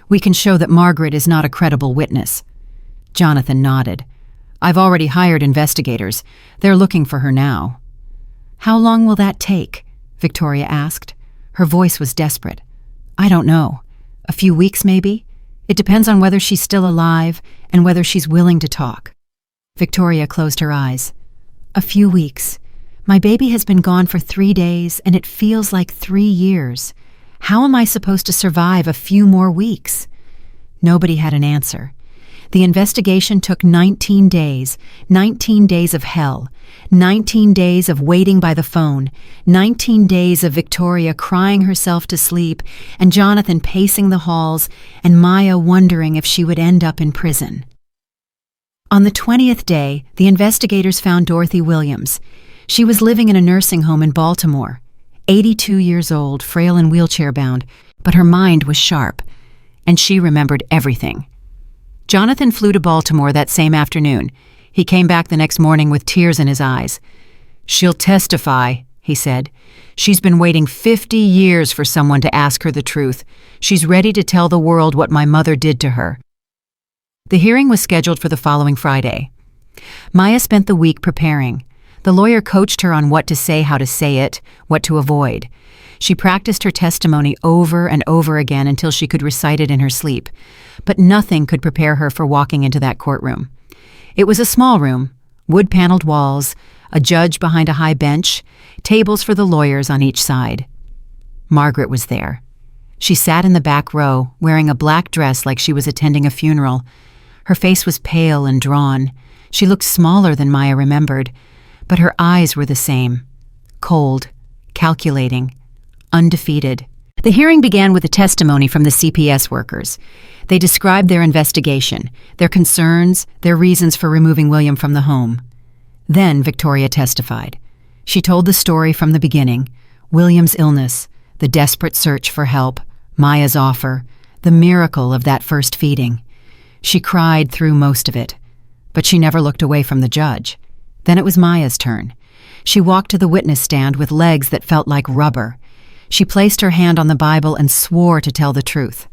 We can show that Margaret is not a credible witness. Jonathan nodded. I've already hired investigators. They're looking for her now. How long will that take? Victoria asked. Her voice was desperate. I don't know. A few weeks, maybe? It depends on whether she's still alive and whether she's willing to talk. Victoria closed her eyes. A few weeks. My baby has been gone for 3 days, and it feels like 3 years. How am I supposed to survive a few more weeks? Nobody had an answer. The investigation took 19 days, 19 days of hell, 19 days of waiting by the phone, 19 days of Victoria crying herself to sleep, and Jonathan pacing the halls, and Maya wondering if she would end up in prison. On the 20th day, the investigators found Dorothy Williams. She was living in a nursing home in Baltimore, 82 years old, frail and wheelchair-bound, but her mind was sharp, and she remembered everything. Jonathan flew to Baltimore that same afternoon. He came back the next morning with tears in his eyes. She'll testify, he said. She's been waiting 50 years for someone to ask her the truth. She's ready to tell the world what my mother did to her. The hearing was scheduled for the following Friday. Maya spent the week preparing. The lawyer coached her on what to say, how to say it, what to avoid. She practiced her testimony over and over again until she could recite it in her sleep. But nothing could prepare her for walking into that courtroom. It was a small room, wood-paneled walls, a judge behind a high bench, tables for the lawyers on each side. Margaret was there. She sat in the back row, wearing a black dress like she was attending a funeral. Her face was pale and drawn. She looked smaller than Maya remembered, but her eyes were the same. Cold, calculating, undefeated. The hearing began with a testimony from the CPS workers. They described their investigation, their concerns, their reasons for removing William from the home. Then Victoria testified. She told the story from the beginning: William's illness, the desperate search for help, Maya's offer, the miracle of that first feeding. She cried through most of it, but she never looked away from the judge. Then it was Maya's turn. She walked to the witness stand with legs that felt like rubber. She placed her hand on the Bible and swore to tell the truth.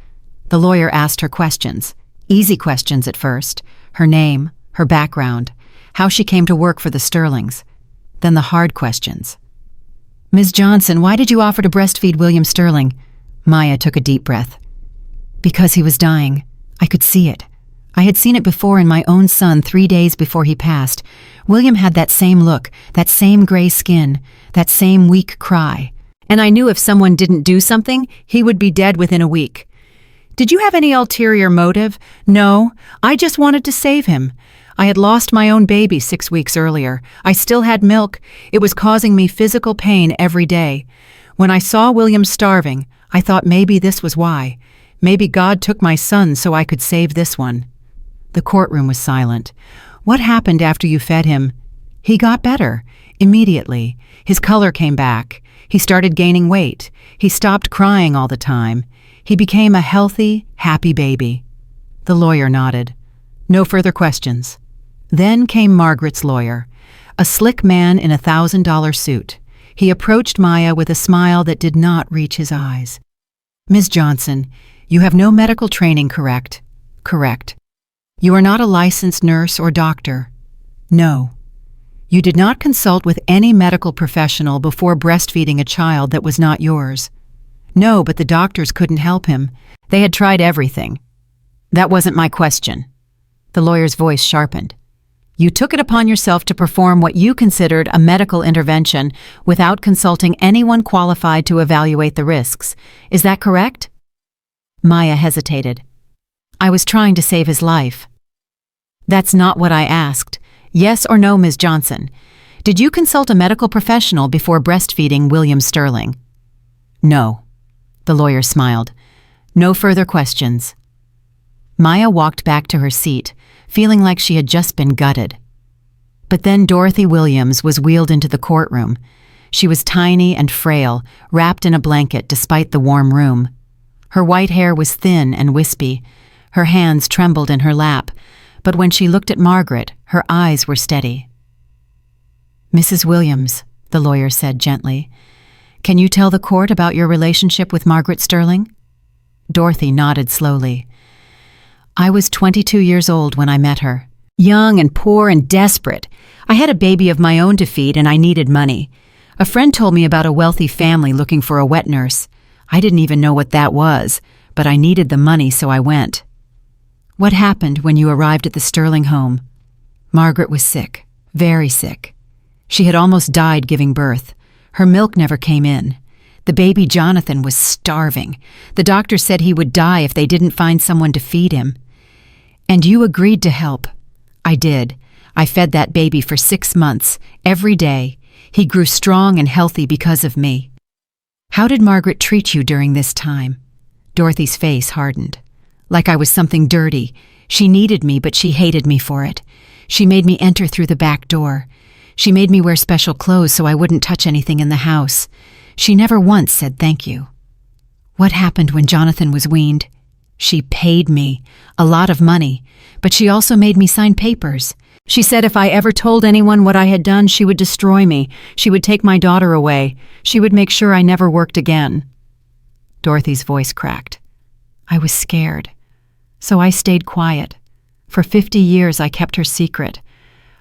The lawyer asked her questions, easy questions at first: her name, her background, how she came to work for the Sterlings. Then the hard questions. Ms. Johnson, why did you offer to breastfeed William Sterling? Maya took a deep breath. Because he was dying. I could see it. I had seen it before in my own son 3 days before he passed. William had that same look, that same gray skin, that same weak cry. And I knew if someone didn't do something, he would be dead within a week. Did you have any ulterior motive? No, I just wanted to save him. I had lost my own baby 6 weeks earlier. I still had milk. It was causing me physical pain every day. When I saw William starving, I thought maybe this was why. Maybe God took my son so I could save this one. The courtroom was silent. What happened after you fed him? He got better. Immediately. His color came back. He started gaining weight. He stopped crying all the time. He became a healthy, happy baby. The lawyer nodded. No further questions. Then came Margaret's lawyer, a slick man in a $1,000 suit. He approached Maya with a smile that did not reach his eyes. Ms. Johnson, you have no medical training, correct? Correct. You are not a licensed nurse or doctor? No. You did not consult with any medical professional before breastfeeding a child that was not yours? No, but the doctors couldn't help him. They had tried everything. That wasn't my question. The lawyer's voice sharpened. You took it upon yourself to perform what you considered a medical intervention without consulting anyone qualified to evaluate the risks. Is that correct? Maya hesitated. I was trying to save his life." "That's not what I asked. Yes or no, Ms. Johnson? Did you consult a medical professional before breastfeeding William Sterling?" "No." The lawyer smiled. "No further questions." Maya walked back to her seat, feeling like she had just been gutted. But then Dorothy Williams was wheeled into the courtroom. She was tiny and frail, wrapped in a blanket despite the warm room. Her white hair was thin and wispy. Her hands trembled in her lap, but when she looked at Margaret, her eyes were steady. "Mrs. Williams," the lawyer said gently, "can you tell the court about your relationship with Margaret Sterling?" Dorothy nodded slowly. "I was 22 years old when I met her. Young and poor and desperate. I had a baby of my own to feed and I needed money. A friend told me about a wealthy family looking for a wet nurse. I didn't even know what that was, but I needed the money, so I went." "What happened when you arrived at the Sterling home?" "Margaret was sick, very sick. She had almost died giving birth. Her milk never came in. The baby Jonathan was starving. The doctor said he would die if they didn't find someone to feed him. And you agreed to help." "I did. I fed that baby for 6 months, every day. He grew strong and healthy because of me." "How did Margaret treat you during this time?" Dorothy's face hardened. "Like I was something dirty. She needed me, but she hated me for it. She made me enter through the back door. She made me wear special clothes so I wouldn't touch anything in the house. She never once said thank you." "What happened when Jonathan was weaned?" "She paid me a lot of money, but she also made me sign papers. She said if I ever told anyone what I had done, she would destroy me. She would take my daughter away. She would make sure I never worked again." Dorothy's voice cracked. "I was scared. So I stayed quiet. For 50 years I kept her secret.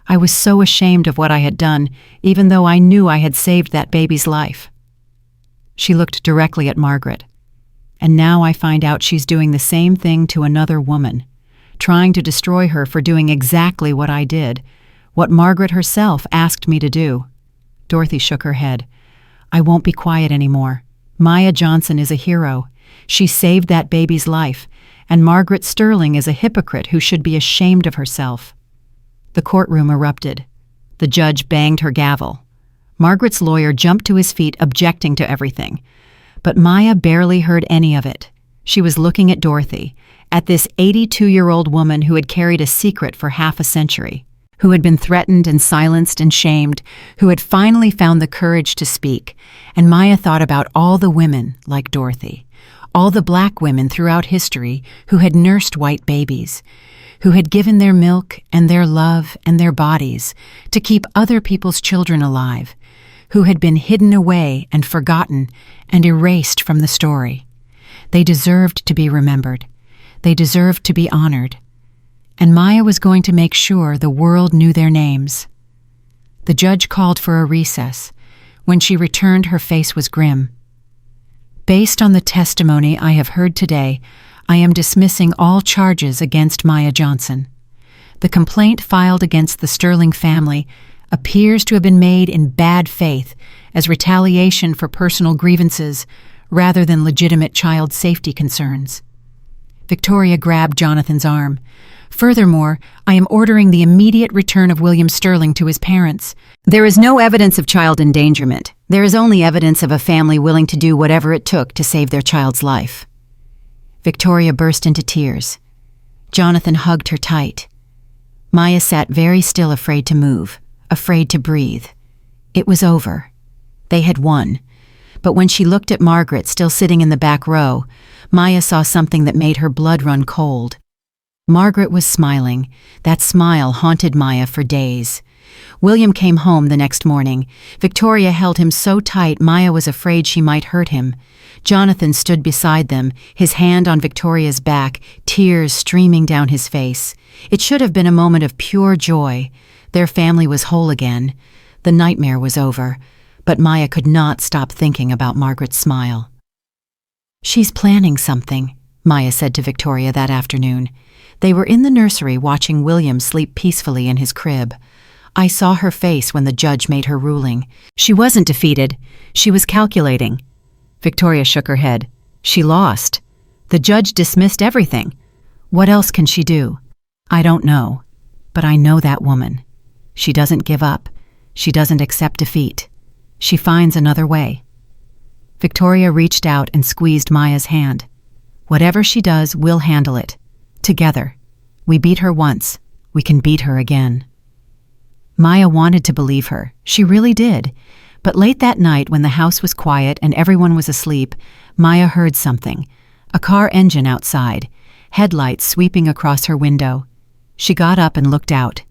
I was so ashamed of what I had done, even though I knew I had saved that baby's life." She looked directly at Margaret. "And now I find out she's doing the same thing to another woman, trying to destroy her for doing exactly what I did, what Margaret herself asked me to do." Dorothy shook her head. "I won't be quiet anymore. Maya Johnson is a hero. She saved that baby's life, and Margaret Sterling is a hypocrite who should be ashamed of herself." The courtroom erupted. The judge banged her gavel. Margaret's lawyer jumped to his feet, objecting to everything. But Maya barely heard any of it. She was looking at Dorothy, at this 82-year-old woman who had carried a secret for half a century, who had been threatened and silenced and shamed, who had finally found the courage to speak. And Maya thought about all the women like Dorothy, all the black women throughout history who had nursed white babies, who had given their milk and their love and their bodies to keep other people's children alive, who had been hidden away and forgotten and erased from the story. They deserved to be remembered. They deserved to be honored. And Maya was going to make sure the world knew their names. The judge called for a recess. When she returned, her face was grim. "Based on the testimony I have heard today, I am dismissing all charges against Maya Johnson. The complaint filed against the Sterling family appears to have been made in bad faith as retaliation for personal grievances rather than legitimate child safety concerns." Victoria grabbed Jonathan's arm. "Furthermore, I am ordering the immediate return of William Sterling to his parents. There is no evidence of child endangerment. There is only evidence of a family willing to do whatever it took to save their child's life." Victoria burst into tears. Jonathan hugged her tight. Maya sat very still, afraid to move, afraid to breathe. It was over. They had won. But when she looked at Margaret, still sitting in the back row, Maya saw something that made her blood run cold. Margaret was smiling. That smile haunted Maya for days. William came home the next morning. Victoria held him so tight Maya was afraid she might hurt him. Jonathan stood beside them, his hand on Victoria's back, tears streaming down his face. It should have been a moment of pure joy. Their family was whole again. The nightmare was over. But Maya could not stop thinking about Margaret's smile. "She's planning something," Maya said to Victoria that afternoon. They were in the nursery watching William sleep peacefully in his crib. "I saw her face when the judge made her ruling. She wasn't defeated. She was calculating." Victoria shook her head. "She lost. The judge dismissed everything." What else can she do? I don't know. But I know that woman. She doesn't give up. She doesn't accept defeat. She finds another way. Victoria reached out and squeezed Maya's hand. Whatever she does, we'll handle it. Together. We beat her once. We can beat her again. Maya wanted to believe her. She really did. But late that night, when the house was quiet and everyone was asleep, Maya heard something. A car engine outside, headlights sweeping across her window. She got up and looked out.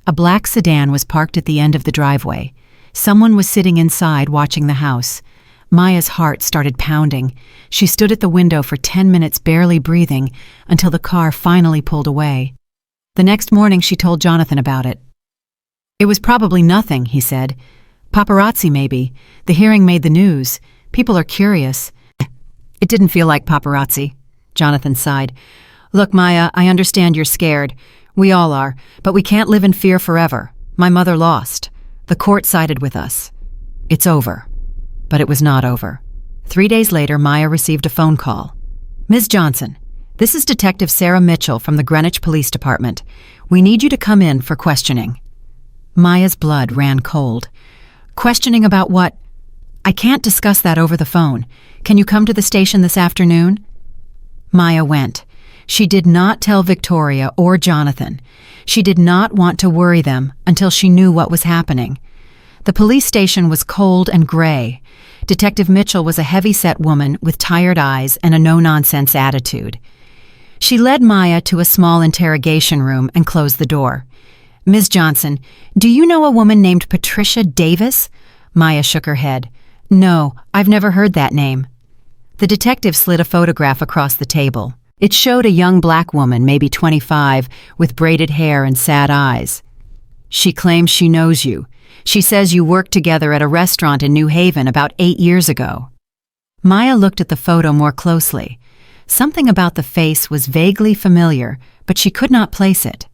A black sedan was parked at the end of the driveway. Someone was sitting inside watching the house. Maya's heart started pounding. She stood at the window for 10 minutes barely breathing until the car finally pulled away. The next morning she told Jonathan about it. It was probably nothing, he said. Paparazzi maybe. The hearing made the news. People are curious. It didn't feel like paparazzi. Jonathan sighed. Look, Maya, I understand you're scared. We all are, but we can't live in fear forever. My mother lost. The court sided with us. It's over. But it was not over. 3 days later, Maya received a phone call. Ms. Johnson, this is Detective Sarah Mitchell from the Greenwich Police Department. We need you to come in for questioning. Maya's blood ran cold. Questioning about what? I can't discuss that over the phone. Can you come to the station this afternoon? Maya went. She did not tell Victoria or Jonathan. She did not want to worry them until she knew what was happening. The police station was cold and gray. Detective Mitchell was a heavy-set woman with tired eyes and a no-nonsense attitude. She led Maya to a small interrogation room and closed the door. Ms. Johnson, do you know a woman named Patricia Davis? Maya shook her head. No, I've never heard that name. The detective slid a photograph across the table. It showed a young black woman, maybe 25, with braided hair and sad eyes. She claims she knows you. She says you worked together at a restaurant in New Haven about 8 years ago. Maya looked at the photo more closely. Something about the face was vaguely familiar, but she could not place it.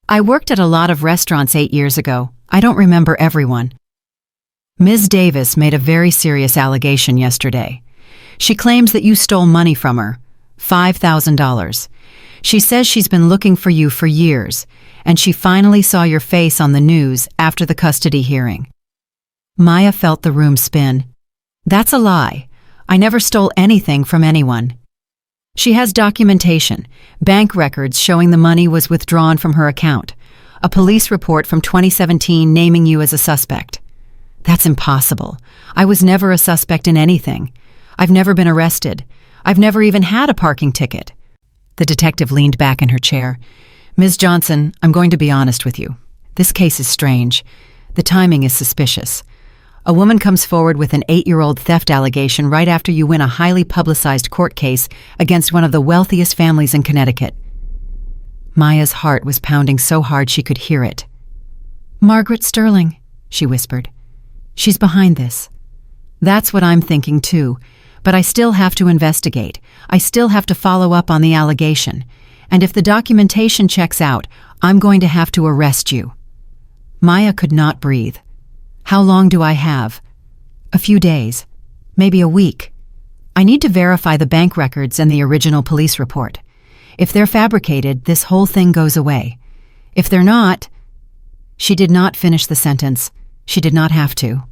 I worked at a lot of restaurants 8 years ago. I don't remember everyone. Ms. Davis made a very serious allegation yesterday. She claims that you stole money from her, $5,000. She says she's been looking for you for years, and she finally saw your face on the news after the custody hearing. Maya felt the room spin. That's a lie. I never stole anything from anyone. She has documentation, bank records showing the money was withdrawn from her account, a police report from 2017 naming you as a suspect. That's impossible. I was never a suspect in anything. I've never been arrested. I've never even had a parking ticket. The detective leaned back in her chair. Ms. Johnson, I'm going to be honest with you. This case is strange. The timing is suspicious. A woman comes forward with an 8-year-old theft allegation right after you win a highly publicized court case against one of the wealthiest families in Connecticut. Maya's heart was pounding so hard she could hear it. Margaret Sterling, she whispered. She's behind this. That's what I'm thinking too, but I still have to investigate. I still have to follow up on the allegation. And if the documentation checks out, I'm going to have to arrest you. Maya could not breathe. How long do I have? A few days. Maybe a week. I need to verify the bank records and the original police report. If they're fabricated, this whole thing goes away. If they're not... She did not finish the sentence. She did not have to.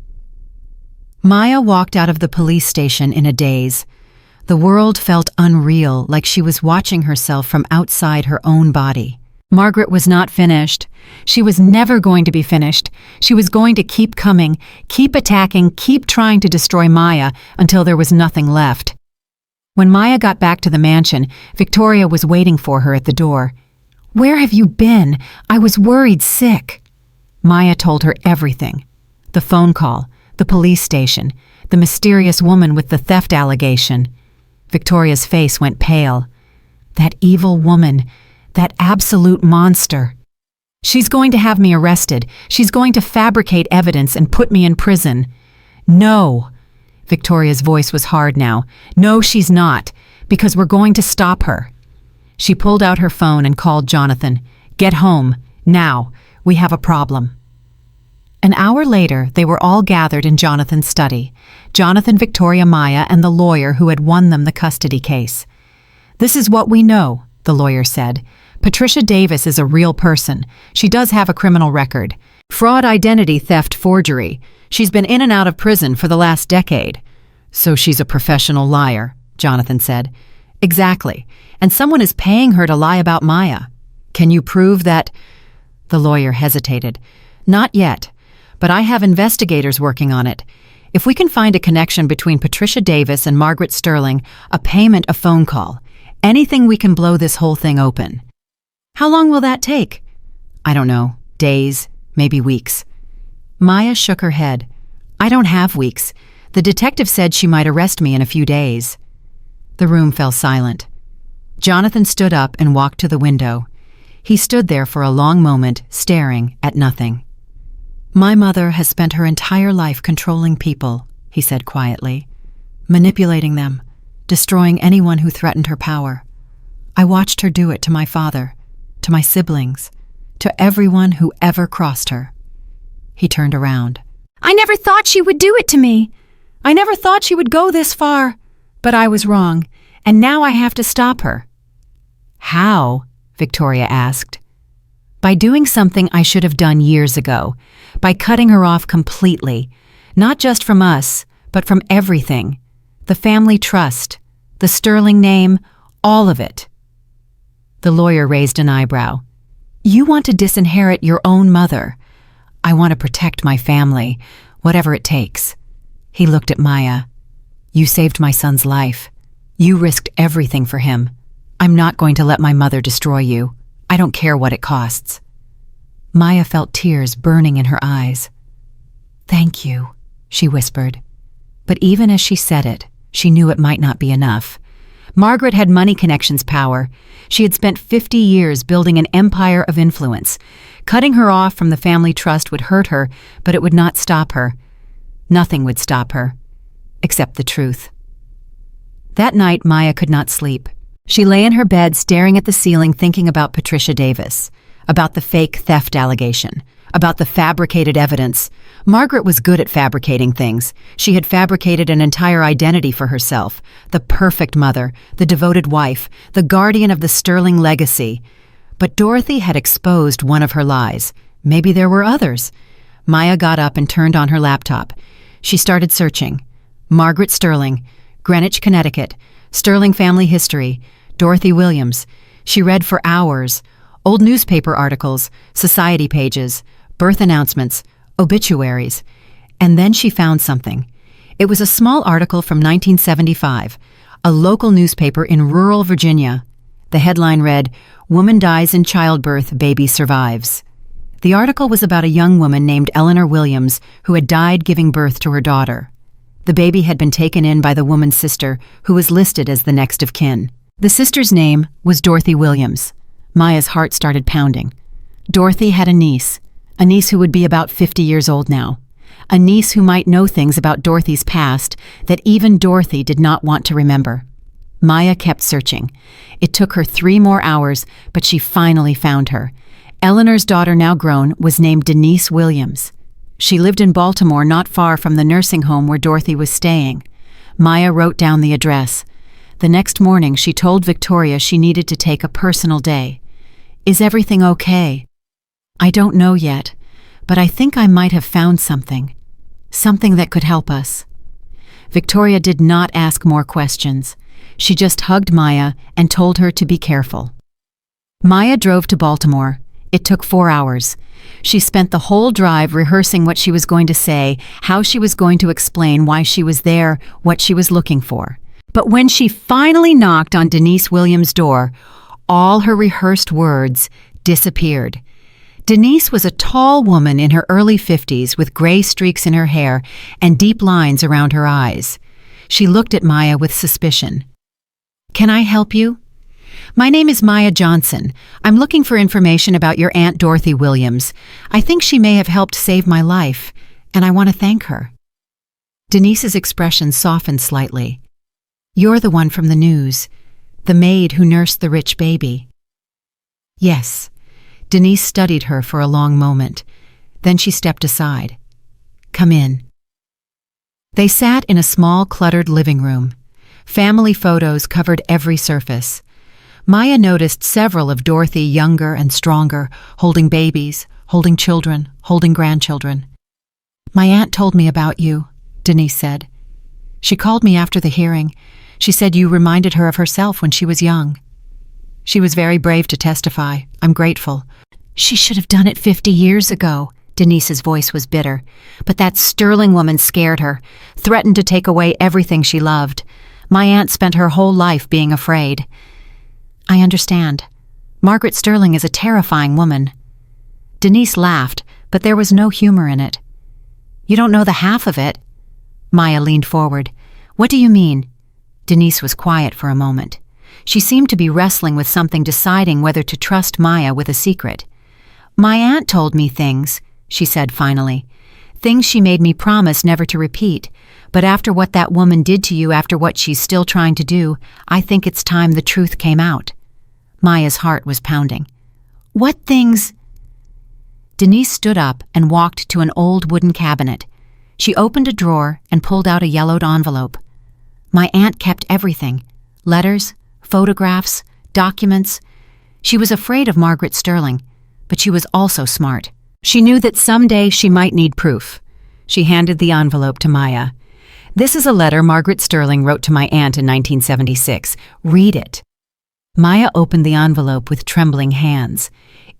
Maya walked out of the police station in a daze. The world felt unreal, like she was watching herself from outside her own body. Margaret was not finished. She was never going to be finished. She was going to keep coming, keep attacking, keep trying to destroy Maya until there was nothing left. When Maya got back to the mansion, Victoria was waiting for her at the door. Where have you been? I was worried sick. Maya told her everything. The phone call, the police station, the mysterious woman with the theft allegation. Victoria's face went pale. That evil woman, that absolute monster. She's going to have me arrested. She's going to fabricate evidence and put me in prison. No. Victoria's voice was hard now. No, she's not, because we're going to stop her. She pulled out her phone and called Jonathan. Get home, now. We have a problem. An hour later, they were all gathered in Jonathan's study. Jonathan, Victoria, Maya, and the lawyer who had won them the custody case. This is what we know, the lawyer said. Patricia Davis is a real person. She does have a criminal record. Fraud, identity theft, forgery. She's been in and out of prison for the last decade. So she's a professional liar, Jonathan said. Exactly. And someone is paying her to lie about Maya. Can you prove that? The lawyer hesitated. Not yet, but I have investigators working on it. If we can find a connection between Patricia Davis and Margaret Sterling, a payment, a phone call, anything, we can blow this whole thing open. How long will that take? I don't know. Days, maybe weeks. Maya shook her head. I don't have weeks. The detective said she might arrest me in a few days. The room fell silent. Jonathan stood up and walked to the window. He stood there for a long moment, staring at nothing. My mother has spent her entire life controlling people, he said quietly, manipulating them, destroying anyone who threatened her power. I watched her do it to my father, to my siblings, to everyone who ever crossed her. He turned around. I never thought she would do it to me. I never thought she would go this far. But I was wrong, and now I have to stop her. How? Victoria asked. By doing something I should have done years ago, by cutting her off completely, not just from us, but from everything. The family trust, the Sterling name, all of it. The lawyer raised an eyebrow. You want to disinherit your own mother. I want to protect my family, whatever it takes. He looked at Maya. You saved my son's life. You risked everything for him. I'm not going to let my mother destroy you. I don't care what it costs. Maya felt tears burning in her eyes. Thank you, she whispered. But even as she said it, she knew it might not be enough. Margaret had money connections power. She had spent 50 years building an empire of influence. Cutting her off from the family trust would hurt her, but it would not stop her. Nothing would stop her, except the truth. That night, Maya could not sleep. She lay in her bed staring at the ceiling, thinking about Patricia Davis, about the fake theft allegation, about the fabricated evidence. Margaret was good at fabricating things. She had fabricated an entire identity for herself, the perfect mother, the devoted wife, the guardian of the Sterling legacy. But Dorothy had exposed one of her lies. Maybe there were others. Maya got up and turned on her laptop. She started searching. Margaret Sterling, Greenwich, Connecticut, Sterling family history, Dorothy Williams. She read for hours. Old newspaper articles, society pages, birth announcements, obituaries. And then she found something. It was a small article from 1975, a local newspaper in rural Virginia. The headline read, Woman dies in childbirth, baby survives. The article was about a young woman named Eleanor Williams who had died giving birth to her daughter. The baby had been taken in by the woman's sister, who was listed as the next of kin. The sister's name was Dorothy Williams. Maya's heart started pounding. Dorothy had a niece who would be about 50 years old now. A niece who might know things about Dorothy's past that even Dorothy did not want to remember. Maya kept searching. It took her 3 more hours, but she finally found her. Eleanor's daughter, now grown, was named Denise Williams. She lived in Baltimore, not far from the nursing home where Dorothy was staying. Maya wrote down the address. The next morning, she told Victoria she needed to take a personal day. Is everything okay? I don't know yet, but I think I might have found something. Something that could help us. Victoria did not ask more questions. She just hugged Maya and told her to be careful. Maya drove to Baltimore. It took 4 hours. She spent the whole drive rehearsing what she was going to say, how she was going to explain why she was there, what she was looking for. But when she finally knocked on Denise Williams' door, all her rehearsed words disappeared. Denise was a tall woman in her early 50s with gray streaks in her hair and deep lines around her eyes. She looked at Maya with suspicion. Can I help you? My name is Maya Johnson. I'm looking for information about your Aunt Dorothy Williams. I think she may have helped save my life, and I want to thank her. Denise's expression softened slightly. You're the one from the news, the maid who nursed the rich baby. Yes. Denise studied her for a long moment. Then she stepped aside. Come in. They sat in a small, cluttered living room. Family photos covered every surface. Maya noticed several of Dorothy younger and stronger, holding babies, holding children, holding grandchildren. "My aunt told me about you," Denise said. "She called me after the hearing. She said you reminded her of herself when she was young. She was very brave to testify. I'm grateful." "She should have done it 50 years ago." Denise's voice was bitter. "But that Sterling woman scared her, threatened to take away everything she loved. My aunt spent her whole life being afraid." "I understand. Margaret Sterling is a terrifying woman." Denise laughed, but there was no humor in it. "You don't know the half of it." Maya leaned forward. "What do you mean?" Denise was quiet for a moment. She seemed to be wrestling with something, deciding whether to trust Maya with a secret. "My aunt told me things," she said finally. "Things she made me promise never to repeat. But after what that woman did to you, after what she's still trying to do, I think it's time the truth came out." Maya's heart was pounding. "What things?" Denise stood up and walked to an old wooden cabinet. She opened a drawer and pulled out a yellowed envelope. "My aunt kept everything. Letters, photographs, documents. She was afraid of Margaret Sterling, but she was also smart. She knew that someday she might need proof." She handed the envelope to Maya. "This is a letter Margaret Sterling wrote to my aunt in 1976. Read it." Maya opened the envelope with trembling hands.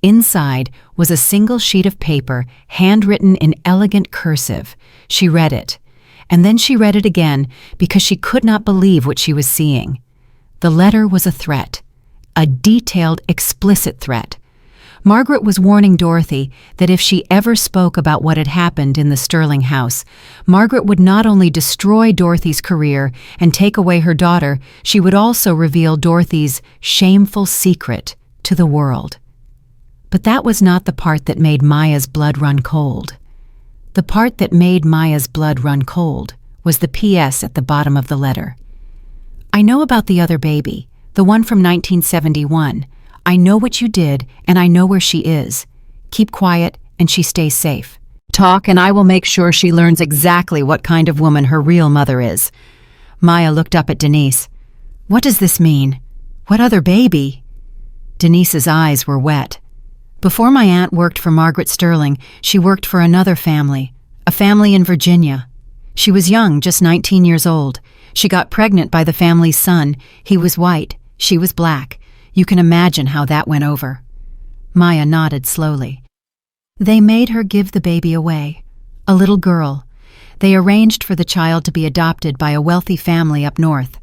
Inside was a single sheet of paper, handwritten in elegant cursive. She read it, and then she read it again because she could not believe what she was seeing. The letter was a threat, a detailed, explicit threat. Margaret was warning Dorothy that if she ever spoke about what had happened in the Sterling house, Margaret would not only destroy Dorothy's career and take away her daughter, she would also reveal Dorothy's shameful secret to the world. But that was not the part that made Maya's blood run cold. The part that made Maya's blood run cold was the P.S. at the bottom of the letter. "I know about the other baby, the one from 1971. I know what you did, and I know where she is. Keep quiet, and she stays safe. Talk, and I will make sure she learns exactly what kind of woman her real mother is." Maya looked up at Denise. "What does this mean? What other baby?" Denise's eyes were wet. "Before my aunt worked for Margaret Sterling, she worked for another family, a family in Virginia. She was young, just 19 years old. She got pregnant by the family's son. He was white, she was black. You can imagine how that went over." Maya nodded slowly. "They made her give the baby away, a little girl. They arranged for the child to be adopted by a wealthy family up north.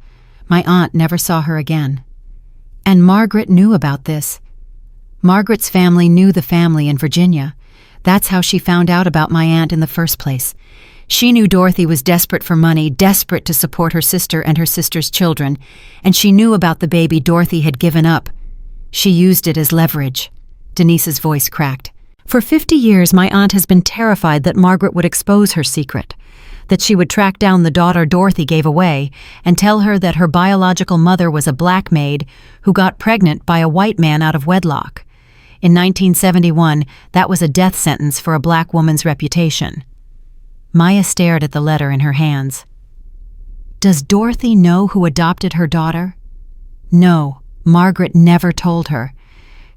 My aunt never saw her again. And Margaret knew about this. Margaret's family knew the family in Virginia. That's how she found out about my aunt in the first place. She knew Dorothy was desperate for money, desperate to support her sister and her sister's children, and she knew about the baby Dorothy had given up. She used it as leverage." Denise's voice cracked. "For 50 years, my aunt has been terrified that Margaret would expose her secret, that she would track down the daughter Dorothy gave away and tell her that her biological mother was a black maid who got pregnant by a white man out of wedlock. In 1971, that was a death sentence for a black woman's reputation." Maya stared at the letter in her hands. "Does Dorothy know who adopted her daughter?" "No, Margaret never told her.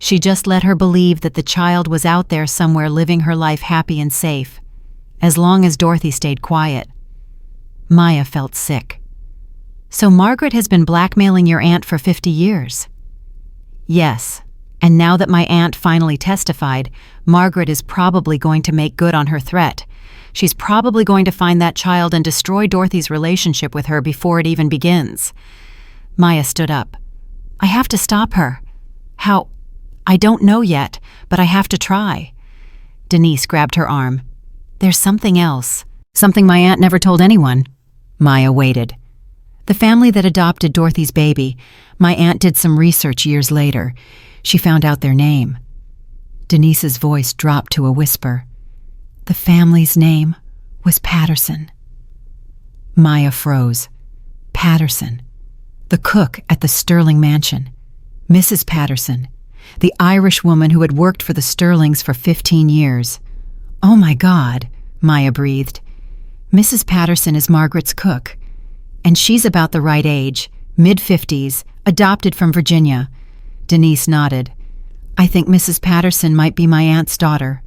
She just let her believe that the child was out there somewhere living her life happy and safe, as long as Dorothy stayed quiet." Maya felt sick. "So Margaret has been blackmailing your aunt for 50 years?" "Yes, and now that my aunt finally testified, Margaret is probably going to make good on her threat. She's probably going to find that child and destroy Dorothy's relationship with her before it even begins." Maya stood up. "I have to stop her. How? I don't know yet, but I have to try." Denise grabbed her arm. "There's something else. Something my aunt never told anyone." Maya waited. "The family that adopted Dorothy's baby, my aunt did some research years later. She found out their name." Denise's voice dropped to a whisper. "The family's name was Patterson." Maya froze. Patterson. The cook at the Sterling mansion. Mrs. Patterson. The Irish woman who had worked for the Sterlings for 15 years. "Oh my God," Maya breathed. "Mrs. Patterson is Margaret's cook. And she's about the right age, mid-50s, adopted from Virginia. Denise nodded. I think Mrs. Patterson might be my aunt's daughter.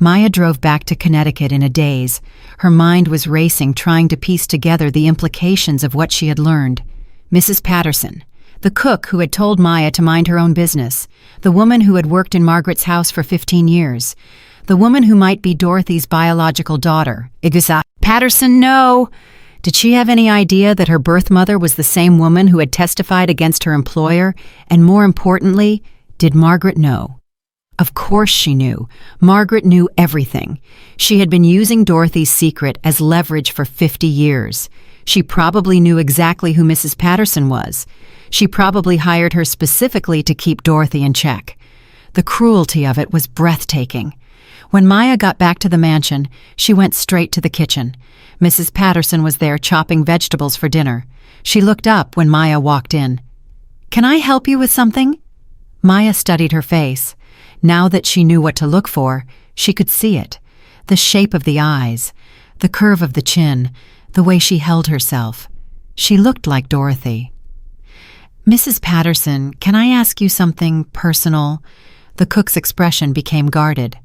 Maya drove back to Connecticut in a daze. Her mind was racing, trying to piece together the implications of what she had learned. Mrs. Patterson, the cook who had told Maya to mind her own business, the woman who had worked in Margaret's house for 15 years, the woman who might be Dorothy's biological daughter. Patterson, no! Did she have any idea that her birth mother was the same woman who had testified against her employer? And more importantly, did Margaret know? Of course she knew. Margaret knew everything. She had been using Dorothy's secret as leverage for 50 years. She probably knew exactly who Mrs. Patterson was. She probably hired her specifically to keep Dorothy in check. The cruelty of it was breathtaking. When Maya got back to the mansion, she went straight to the kitchen. Mrs. Patterson was there chopping vegetables for dinner. She looked up when Maya walked in. "Can I help you with something?" Maya studied her face. Now that she knew what to look for, she could see it. The shape of the eyes, the curve of the chin, the way she held herself. She looked like Dorothy. "Mrs. Patterson, can I ask you something personal?" The cook's expression became guarded.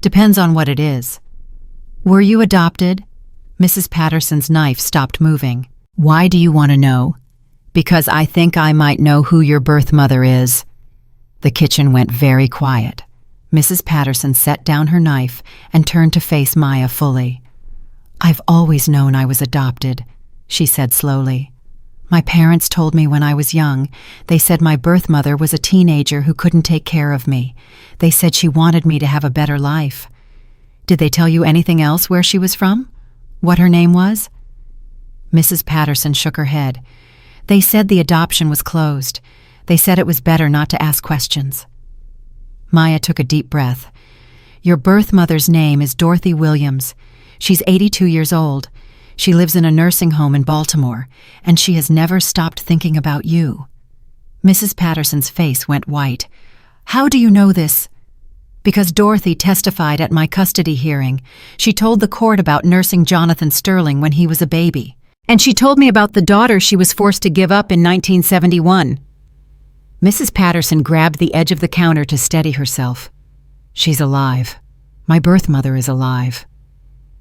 "Depends on what it is." "Were you adopted?" Mrs. Patterson's knife stopped moving. "Why do you want to know?" "Because I think I might know who your birth mother is." The kitchen went very quiet. Mrs. Patterson set down her knife and turned to face Maya fully. "I've always known I was adopted," she said slowly. "My parents told me when I was young. They said my birth mother was a teenager who couldn't take care of me. They said she wanted me to have a better life." "Did they tell you anything else where she was from? What her name was?" Mrs. Patterson shook her head. "They said the adoption was closed. They said it was better not to ask questions." Maya took a deep breath. "Your birth mother's name is Dorothy Williams. She's 82 years old. She lives in a nursing home in Baltimore, and she has never stopped thinking about you." Mrs. Patterson's face went white. "How do you know this?" "Because Dorothy testified at my custody hearing. She told the court about nursing Jonathan Sterling when he was a baby. And she told me about the daughter she was forced to give up in 1971. Mrs. Patterson grabbed the edge of the counter to steady herself. "She's alive. My birth mother is alive."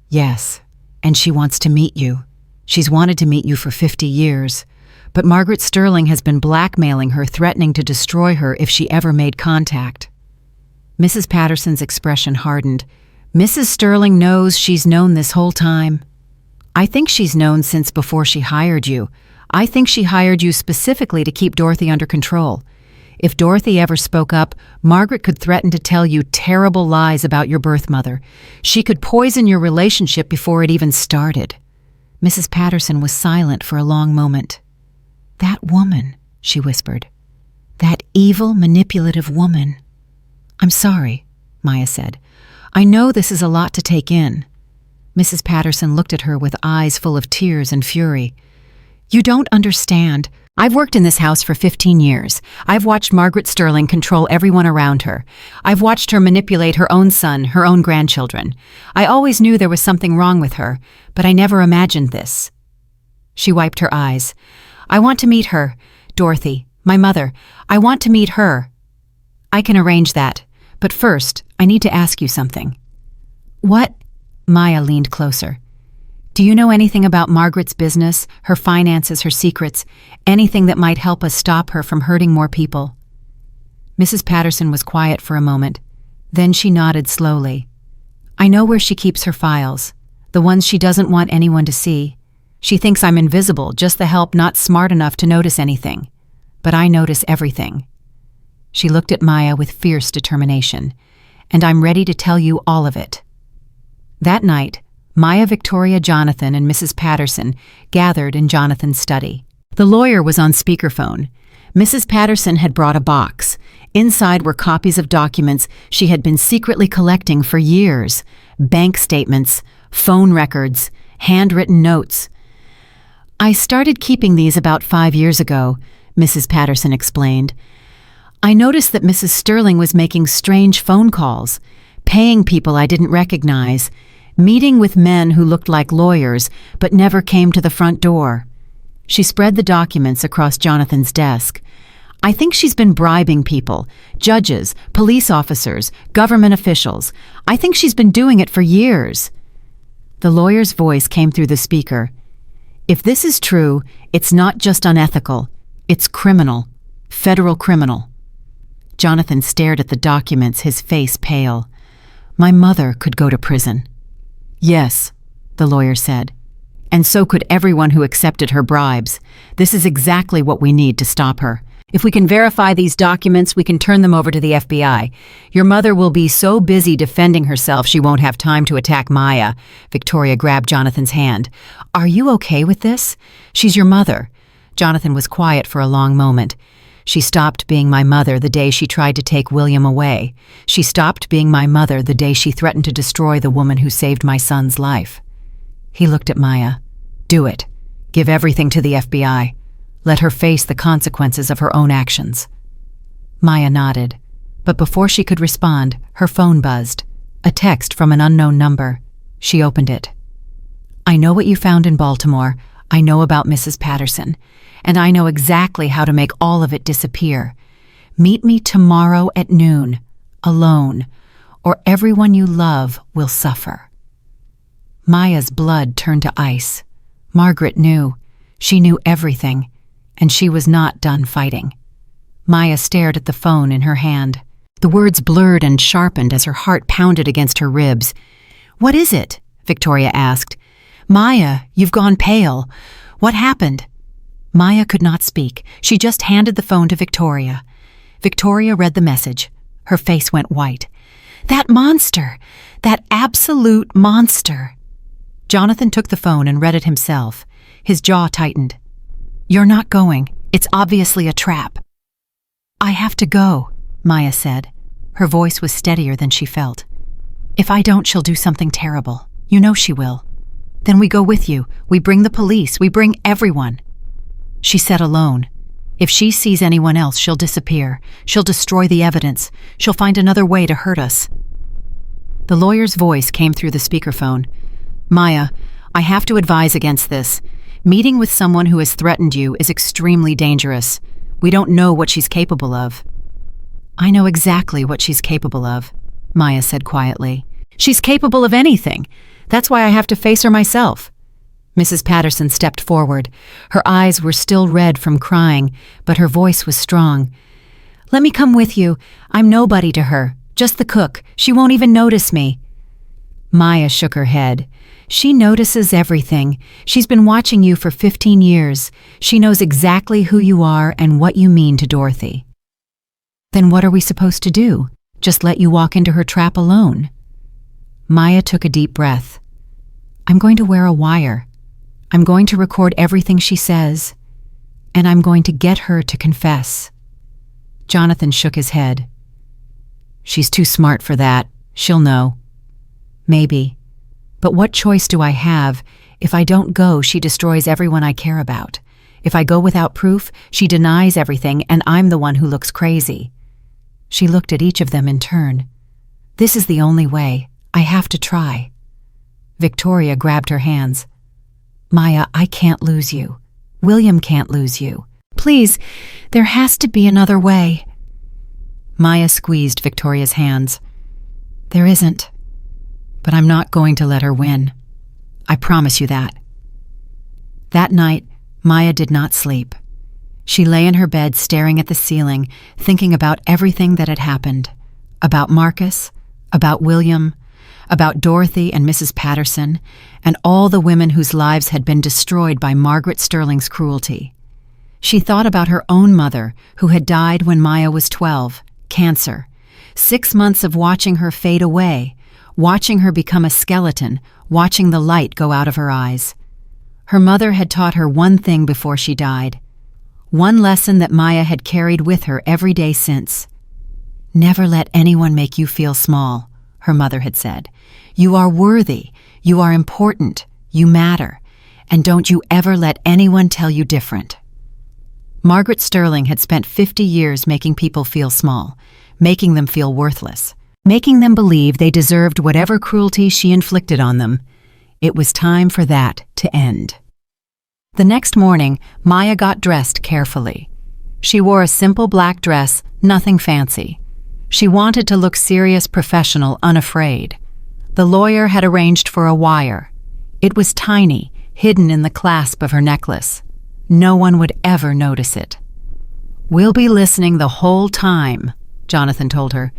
"Yes, and she wants to meet you. She's wanted to meet you for 50 years. But Margaret Sterling has been blackmailing her, threatening to destroy her if she ever made contact." Mrs. Patterson's expression hardened. "Mrs. Sterling knows she's known this whole time." "I think she's known since before she hired you. I think she hired you specifically to keep Dorothy under control. If Dorothy ever spoke up, Margaret could threaten to tell you terrible lies about your birth mother. She could poison your relationship before it even started." Mrs. Patterson was silent for a long moment. "That woman," she whispered. "That evil, manipulative woman." "I'm sorry," Maya said. "I know this is a lot to take in." Mrs. Patterson looked at her with eyes full of tears and fury. "You don't understand. I've worked in this house for 15 years. I've watched Margaret Sterling control everyone around her. I've watched her manipulate her own son, her own grandchildren. I always knew there was something wrong with her, but I never imagined this." She wiped her eyes. "I want to meet her, Dorothy, my mother. I want to meet her." "I can arrange that, but first, I need to ask you something." "What?" Maya leaned closer. "Do you know anything about Margaret's business, her finances, her secrets, anything that might help us stop her from hurting more people?" Mrs. Patterson was quiet for a moment. Then she nodded slowly. "I know where she keeps her files, the ones she doesn't want anyone to see. She thinks I'm invisible, just the help not smart enough to notice anything. But I notice everything." She looked at Maya with fierce determination. "And I'm ready to tell you all of it." That night, Maya, Victoria, Jonathan, and Mrs. Patterson gathered in Jonathan's study. The lawyer was on speakerphone. Mrs. Patterson had brought a box. Inside were copies of documents she had been secretly collecting for years: bank statements, phone records, handwritten notes. "I started keeping these about 5 years ago," Mrs. Patterson explained. "I noticed that Mrs. Sterling was making strange phone calls, paying people I didn't recognize, meeting with men who looked like lawyers but never came to the front door." She spread the documents across Jonathan's desk. I think she's been bribing people, judges, police officers, government officials. I think she's been doing it for years." The lawyer's voice came through the speaker. "If this is true, it's not just unethical. It's criminal. Federal criminal." Jonathan stared at the documents, his face pale. "My mother could go to prison." "Yes," the lawyer said. "And so could everyone who accepted her bribes. This is exactly what we need to stop her. If we can verify these documents, we can turn them over to the FBI. Your mother will be so busy defending herself she won't have time to attack Maya." Victoria grabbed Jonathan's hand. "Are you okay with this? She's your mother." Jonathan was quiet for a long moment. "She stopped being my mother the day she tried to take William away. She stopped being my mother the day she threatened to destroy the woman who saved my son's life." He looked at Maya. "Do it. Give everything to the FBI. Let her face the consequences of her own actions." Maya nodded, but before she could respond, her phone buzzed. A text from an unknown number. She opened it. "I know what you found in Baltimore. I know about Mrs. Patterson. And I know exactly how to make all of it disappear. Meet me tomorrow at noon, alone, or everyone you love will suffer." Maya's blood turned to ice. Margaret knew. She knew everything, and she was not done fighting. Maya stared at the phone in her hand. The words blurred and sharpened as her heart pounded against her ribs. "What is it?" Victoria asked. "Maya, you've gone pale. What happened?" Maya could not speak. She just handed the phone to Victoria. Victoria read the message. Her face went white. "That monster! That absolute monster!" Jonathan took the phone and read it himself. His jaw tightened. "You're not going. It's obviously a trap." "I have to go," Maya said. Her voice was steadier than she felt. "If I don't, she'll do something terrible. You know she will. Then we go with you. We bring the police. We bring everyone." She said alone. "If she sees anyone else, she'll disappear. She'll destroy the evidence. She'll find another way to hurt us." The lawyer's voice came through the speakerphone. "Maya, I have to advise against this. Meeting with someone who has threatened you is extremely dangerous. We don't know what she's capable of." "I know exactly what she's capable of," Maya said quietly. "She's capable of anything. That's why I have to face her myself." Mrs. Patterson stepped forward. Her eyes were still red from crying, but her voice was strong. "Let me come with you. I'm nobody to her. Just the cook. She won't even notice me." Maya shook her head. "She notices everything. She's been watching you for 15 years. She knows exactly who you are and what you mean to Dorothy." "Then what are we supposed to do? Just let you walk into her trap alone?" Maya took a deep breath. "I'm going to wear a wire. I'm going to record everything she says, and I'm going to get her to confess." Jonathan shook his head. "She's too smart for that. She'll know." "Maybe. But what choice do I have? If I don't go, she destroys everyone I care about. If I go without proof, she denies everything, and I'm the one who looks crazy." She looked at each of them in turn. "This is the only way. I have to try." Victoria grabbed her hands. "Maya, I can't lose you. William can't lose you. Please, there has to be another way." Maya squeezed Victoria's hands. "There isn't. But I'm not going to let her win. I promise you that." That night, Maya did not sleep. She lay in her bed staring at the ceiling, thinking about everything that had happened. About Marcus, about William, about Dorothy and Mrs. Patterson, and all the women whose lives had been destroyed by Margaret Sterling's cruelty. She thought about her own mother, who had died when Maya was 12, cancer. 6 months of watching her fade away, watching her become a skeleton, watching the light go out of her eyes. Her mother had taught her one thing before she died. One lesson that Maya had carried with her every day since. "Never let anyone make you feel small," her mother had said. "You are worthy, you are important, you matter, and don't you ever let anyone tell you different." Margaret Sterling had spent 50 years making people feel small, making them feel worthless, making them believe they deserved whatever cruelty she inflicted on them. It was time for that to end. The next morning, Maya got dressed carefully. She wore a simple black dress, nothing fancy. She wanted to look serious, professional, unafraid. The lawyer had arranged for a wire. It was tiny, hidden in the clasp of her necklace. No one would ever notice it. "We'll be listening the whole time," Jonathan told her.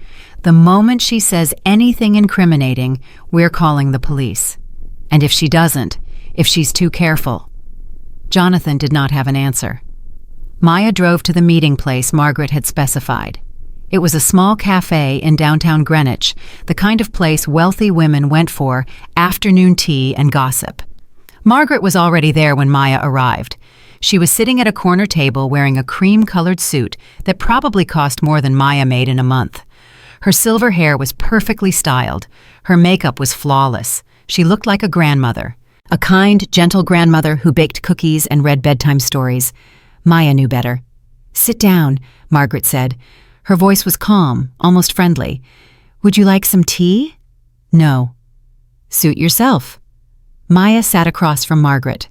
"The moment she says anything incriminating, we're calling the police. And if she doesn't, if she's too careful." Jonathan did not have an answer. Maya drove to the meeting place Margaret had specified. It was a small cafe in downtown Greenwich, the kind of place wealthy women went for afternoon tea and gossip. Margaret was already there when Maya arrived. She was sitting at a corner table wearing a cream-colored suit that probably cost more than Maya made in a month. Her silver hair was perfectly styled. Her makeup was flawless. She looked like a grandmother, a kind, gentle grandmother who baked cookies and read bedtime stories. Maya knew better. "Sit down," Margaret said. Her voice was calm, almost friendly. "Would you like some tea?" "No." "Suit yourself." Maya sat across from Margaret.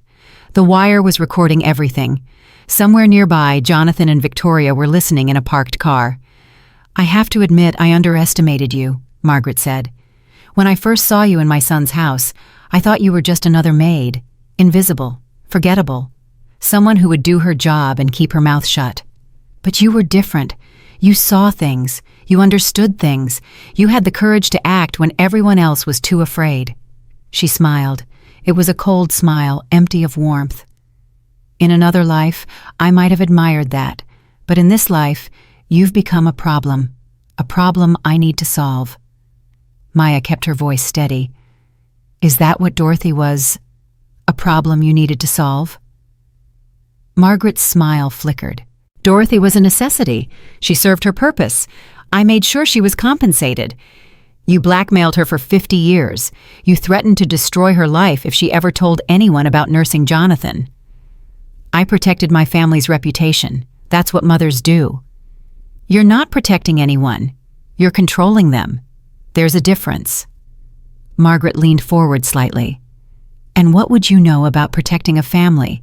The wire was recording everything. Somewhere nearby, Jonathan and Victoria were listening in a parked car. "I have to admit I underestimated you," Margaret said. "When I first saw you in my son's house, I thought you were just another maid, invisible, forgettable, someone who would do her job and keep her mouth shut. But you were different. You saw things. You understood things. You had the courage to act when everyone else was too afraid." She smiled. It was a cold smile, empty of warmth. "In another life, I might have admired that, but in this life, you've become a problem I need to solve." Maya kept her voice steady. "Is that what Dorothy was? A problem you needed to solve?" Margaret's smile flickered. "Dorothy was a necessity. She served her purpose. I made sure she was compensated. You blackmailed her for 50 years. You threatened to destroy her life if she ever told anyone about nursing Jonathan. I protected my family's reputation. That's what mothers do. You're not protecting anyone. You're controlling them. There's a difference." Margaret leaned forward slightly. "And what would you know about protecting a family?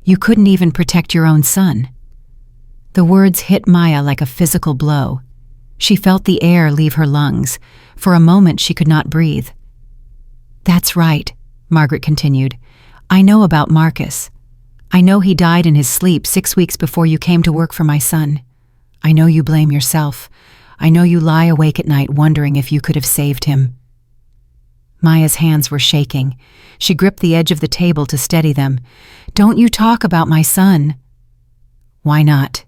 You couldn't even protect your own son." The words hit Maya like a physical blow. She felt the air leave her lungs. For a moment she could not breathe. "That's right," Margaret continued. "I know about Marcus. I know he died in his sleep 6 weeks before you came to work for my son. I know you blame yourself. I know you lie awake at night wondering if you could have saved him." Maya's hands were shaking. She gripped the edge of the table to steady them. "Don't you talk about my son." "Why not?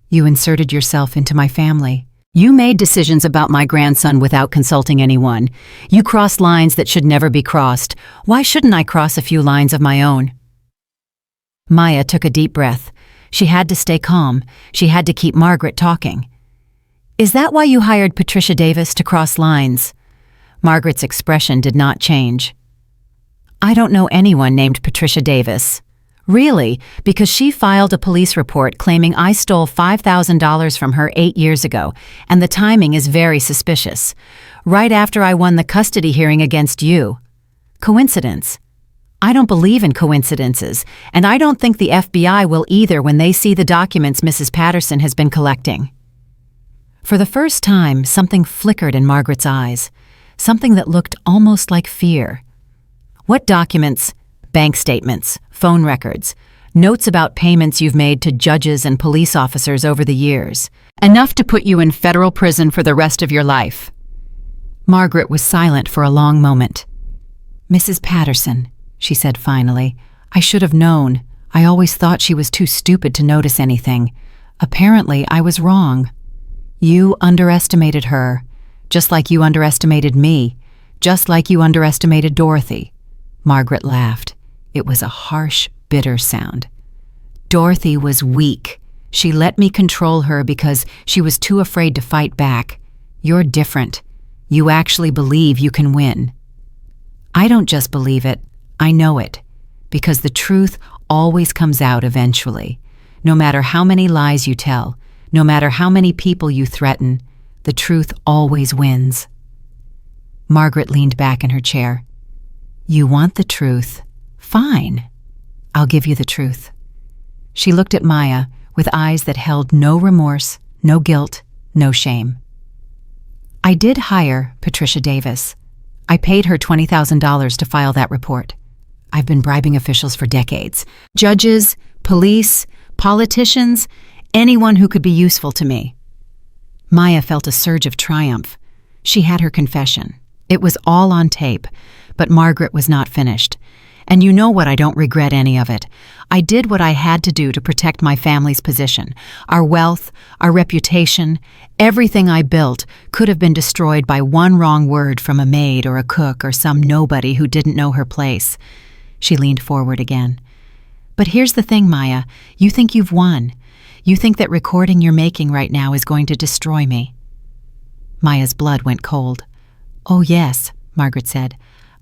You inserted yourself into my family. You made decisions about my grandson without consulting anyone. You crossed lines that should never be crossed. Why shouldn't I cross a few lines of my own?" Maya took a deep breath. She had to stay calm. She had to keep Margaret talking. "Is that why you hired Patricia Davis to cross lines?" Margaret's expression did not change. "I don't know anyone named Patricia Davis." "Really? Because she filed a police report claiming I stole $5,000 from her 8 years ago, and the timing is very suspicious. Right after I won the custody hearing against you. Coincidence? I don't believe in coincidences, and I don't think the FBI will either when they see the documents Mrs. Patterson has been collecting." For the first time, something flickered in Margaret's eyes, something that looked almost like fear. "What documents?" "Bank statements, phone records, notes about payments you've made to judges and police officers over the years. Enough to put you in federal prison for the rest of your life." Margaret was silent for a long moment. "Mrs. Patterson," she said finally, "I should have known. I always thought she was too stupid to notice anything. Apparently, I was wrong. You underestimated her, just like you underestimated me, just like you underestimated Dorothy." Margaret laughed. It was a harsh, bitter sound. "Dorothy was weak. She let me control her because she was too afraid to fight back. You're different. You actually believe you can win." "I don't just believe it. I know it. Because the truth always comes out eventually. No matter how many lies you tell, no matter how many people you threaten, the truth always wins." Margaret leaned back in her chair. "You want the truth? Fine. I'll give you the truth." She looked at Maya, with eyes that held no remorse, no guilt, no shame. I did hire Patricia Davis. I paid her $20,000 to file that report. I've been bribing officials for decades. Judges, police, politicians, anyone who could be useful to me. Maya felt a surge of triumph. She had her confession. It was all on tape, but Margaret was not finished. And you know what, I don't regret any of it. I did what I had to do to protect my family's position. Our wealth, our reputation, everything I built could have been destroyed by one wrong word from a maid or a cook or some nobody who didn't know her place. She leaned forward again. But here's the thing, Maya. You think you've won. You think that recording you're making right now is going to destroy me. Maya's blood went cold. Oh yes, Margaret said.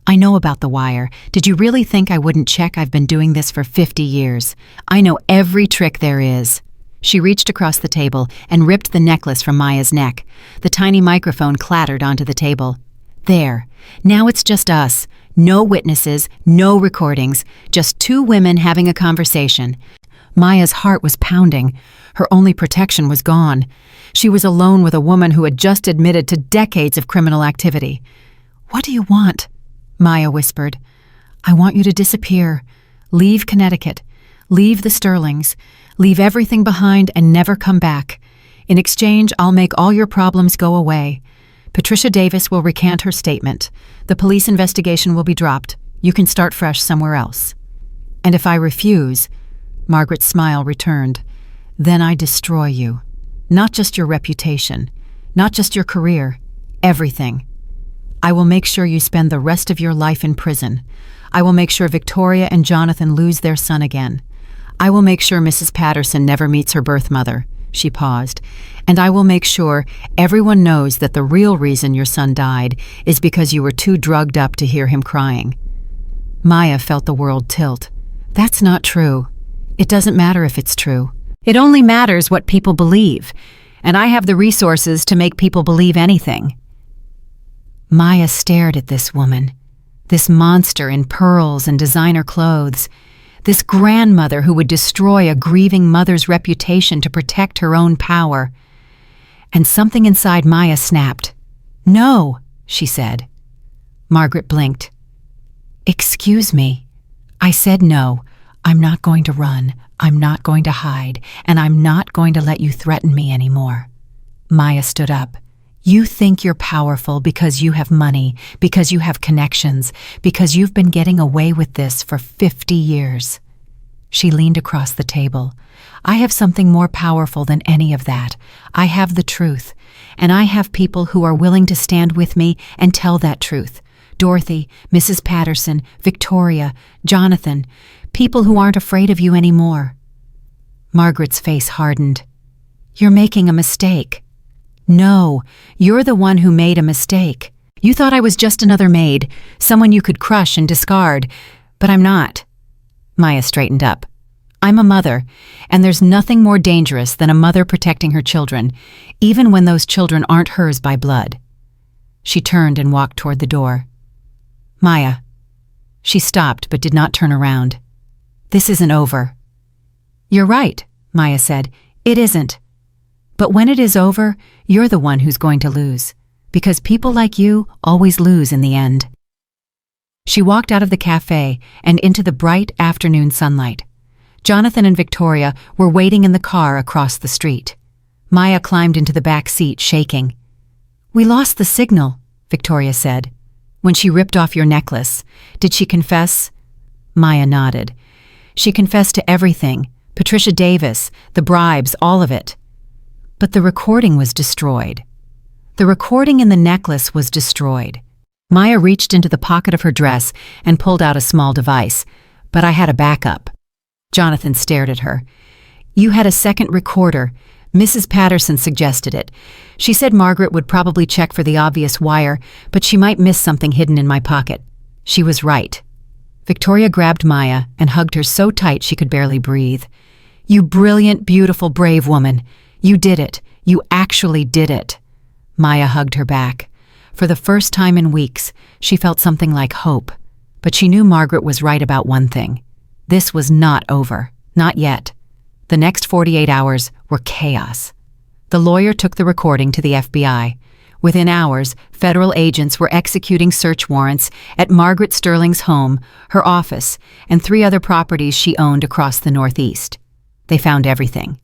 I know about the wire. Did you really think I wouldn't check? I've been doing this for 50 years. I know every trick there is. She reached across the table and ripped the necklace from Maya's neck. The tiny microphone clattered onto the table. There. Now it's just us. No witnesses, no recordings, just two women having a conversation. Maya's heart was pounding. Her only protection was gone. She was alone with a woman who had just admitted to decades of criminal activity. What do you want? Maya whispered. I want you to disappear. Leave Connecticut. Leave the Sterlings. Leave everything behind and never come back. In exchange, I'll make all your problems go away. Patricia Davis will recant her statement. The police investigation will be dropped. You can start fresh somewhere else. And if I refuse, Margaret's smile returned, then I destroy you. Not just your reputation, not just your career, everything. I will make sure you spend the rest of your life in prison. I will make sure Victoria and Jonathan lose their son again. I will make sure Mrs. Patterson never meets her birth mother. She paused. And I will make sure everyone knows that the real reason your son died is because you were too drugged up to hear him crying. Maya felt the world tilt. That's not true. It doesn't matter if it's true. It only matters what people believe. And I have the resources to make people believe anything. Maya stared at this woman, this monster in pearls and designer clothes, this grandmother who would destroy a grieving mother's reputation to protect her own power. And something inside Maya snapped. No, she said. Margaret blinked. Excuse me. I said no. I'm not going to run. I'm not going to hide. And I'm not going to let you threaten me anymore. Maya stood up. You think you're powerful because you have money, because you have connections, because you've been getting away with this for 50 years. She leaned across the table. I have something more powerful than any of that. I have the truth, and I have people who are willing to stand with me and tell that truth. Dorothy, Mrs. Patterson, Victoria, Jonathan, people who aren't afraid of you anymore. Margaret's face hardened. You're making a mistake. No, you're the one who made a mistake. You thought I was just another maid, someone you could crush and discard, but I'm not. Maya straightened up. I'm a mother, and there's nothing more dangerous than a mother protecting her children, even when those children aren't hers by blood. She turned and walked toward the door. Maya. She stopped but did not turn around. This isn't over. You're right, Maya said. It isn't. But when it is over, you're the one who's going to lose, because people like you always lose in the end. She walked out of the cafe and into the bright afternoon sunlight. Jonathan and Victoria were waiting in the car across the street. Maya climbed into the back seat, shaking. We lost the signal, Victoria said. When she ripped off your necklace, did she confess? Maya nodded. She confessed to everything, Patricia Davis, the bribes, all of it. But the recording was destroyed. The recording in the necklace was destroyed. Maya reached into the pocket of her dress and pulled out a small device, but I had a backup. Jonathan stared at her. You had a second recorder. Mrs. Patterson suggested it. She said Margaret would probably check for the obvious wire, but she might miss something hidden in my pocket. She was right. Victoria grabbed Maya and hugged her so tight she could barely breathe. You brilliant, beautiful, brave woman. You did it. You actually did it. Maya hugged her back. For the first time in weeks, she felt something like hope. But she knew Margaret was right about one thing. This was not over. Not yet. The next 48 hours were chaos. The lawyer took the recording to the FBI. Within hours, federal agents were executing search warrants at Margaret Sterling's home, her office, and 3 other properties she owned across the Northeast. They found everything.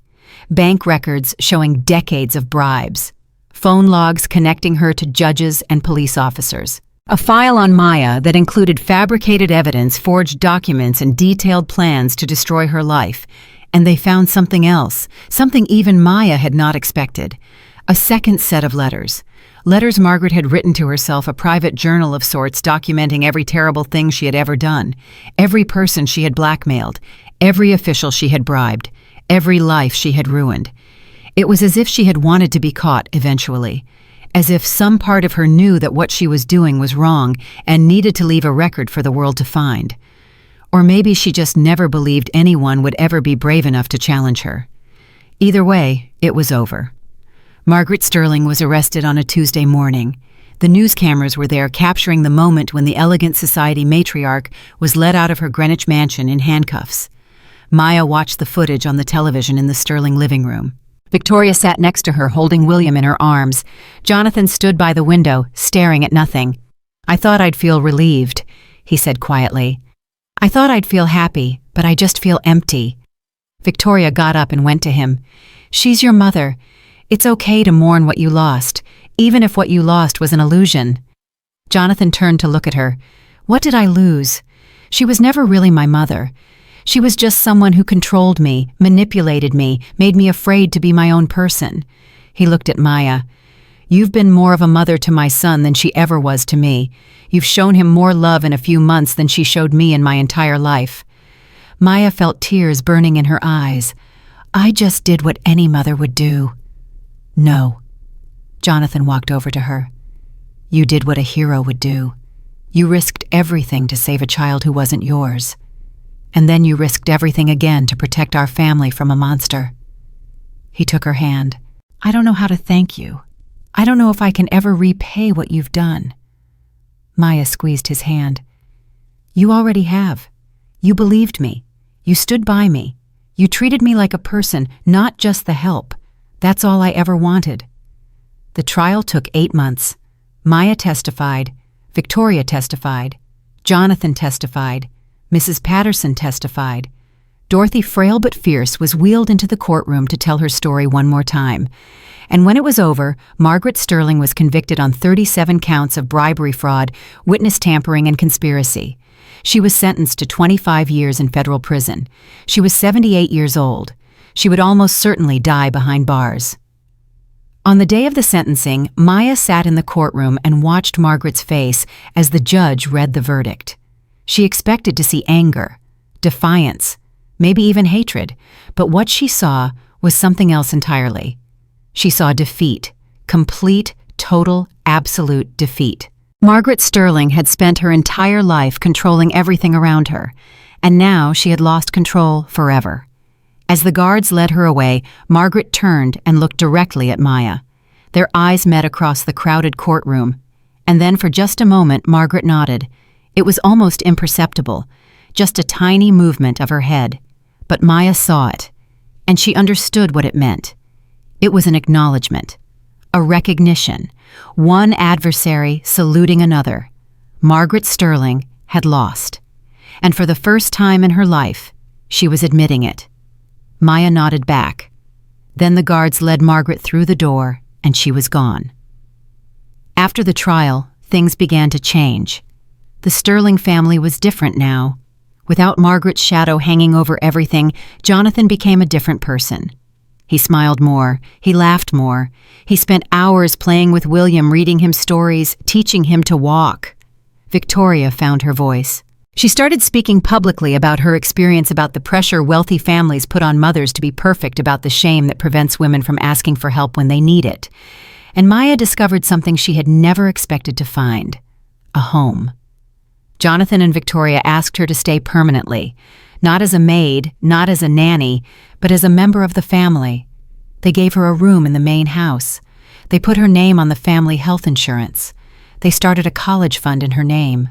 Bank records showing decades of bribes. Phone logs connecting her to judges and police officers. A file on Maya that included fabricated evidence, forged documents, and detailed plans to destroy her life. And they found something else, something even Maya had not expected. A second set of letters. Letters Margaret had written to herself, a private journal of sorts documenting every terrible thing she had ever done, every person she had blackmailed, every official she had bribed, every life she had ruined. It was as if she had wanted to be caught eventually, as if some part of her knew that what she was doing was wrong and needed to leave a record for the world to find. Or maybe she just never believed anyone would ever be brave enough to challenge her. Either way, it was over. Margaret Sterling was arrested on a Tuesday morning. The news cameras were there capturing the moment when the elegant society matriarch was led out of her Greenwich mansion in handcuffs. Maya watched the footage on the television in the Sterling living room. Victoria sat next to her, holding William in her arms. Jonathan stood by the window, staring at nothing. "I thought I'd feel relieved," he said quietly. "I thought I'd feel happy, but I just feel empty." Victoria got up and went to him. "She's your mother. It's okay to mourn what you lost, even if what you lost was an illusion." Jonathan turned to look at her. "What did I lose? She was never really my mother. She was just someone who controlled me, manipulated me, made me afraid to be my own person." He looked at Maya. "You've been more of a mother to my son than she ever was to me. You've shown him more love in a few months than she showed me in my entire life." Maya felt tears burning in her eyes. "I just did what any mother would do." "No." Jonathan walked over to her. "You did what a hero would do. You risked everything to save a child who wasn't yours. And then you risked everything again to protect our family from a monster." He took her hand. "I don't know how to thank you. I don't know if I can ever repay what you've done." Maya squeezed his hand. "You already have. You believed me. You stood by me. You treated me like a person, not just the help. That's all I ever wanted." The trial took 8 months. Maya testified. Victoria testified. Jonathan testified. Mrs. Patterson testified. Dorothy, frail but fierce, was wheeled into the courtroom to tell her story one more time. And when it was over, Margaret Sterling was convicted on 37 counts of bribery, fraud, witness tampering, and conspiracy. She was sentenced to 25 years in federal prison. She was 78 years old. She would almost certainly die behind bars. On the day of the sentencing, Maya sat in the courtroom and watched Margaret's face as the judge read the verdict. She expected to see anger, defiance, maybe even hatred, but what she saw was something else entirely. She saw defeat, complete, total, absolute defeat. Margaret Sterling had spent her entire life controlling everything around her, and now she had lost control forever. As the guards led her away, Margaret turned and looked directly at Maya. Their eyes met across the crowded courtroom, and then for just a moment Margaret nodded. It was almost imperceptible, just a tiny movement of her head. But Maya saw it, and she understood what it meant. It was an acknowledgement, a recognition, one adversary saluting another. Margaret Sterling had lost, and for the first time in her life, she was admitting it. Maya nodded back. Then the guards led Margaret through the door, and she was gone. After the trial, things began to change. The Sterling family was different now. Without Margaret's shadow hanging over everything, Jonathan became a different person. He smiled more. He laughed more. He spent hours playing with William, reading him stories, teaching him to walk. Victoria found her voice. She started speaking publicly about her experience, about the pressure wealthy families put on mothers to be perfect, about the shame that prevents women from asking for help when they need it. And Maya discovered something she had never expected to find: a home. Jonathan and Victoria asked her to stay permanently, not as a maid, not as a nanny, but as a member of the family. They gave her a room in the main house. They put her name on the family health insurance. They started a college fund in her name.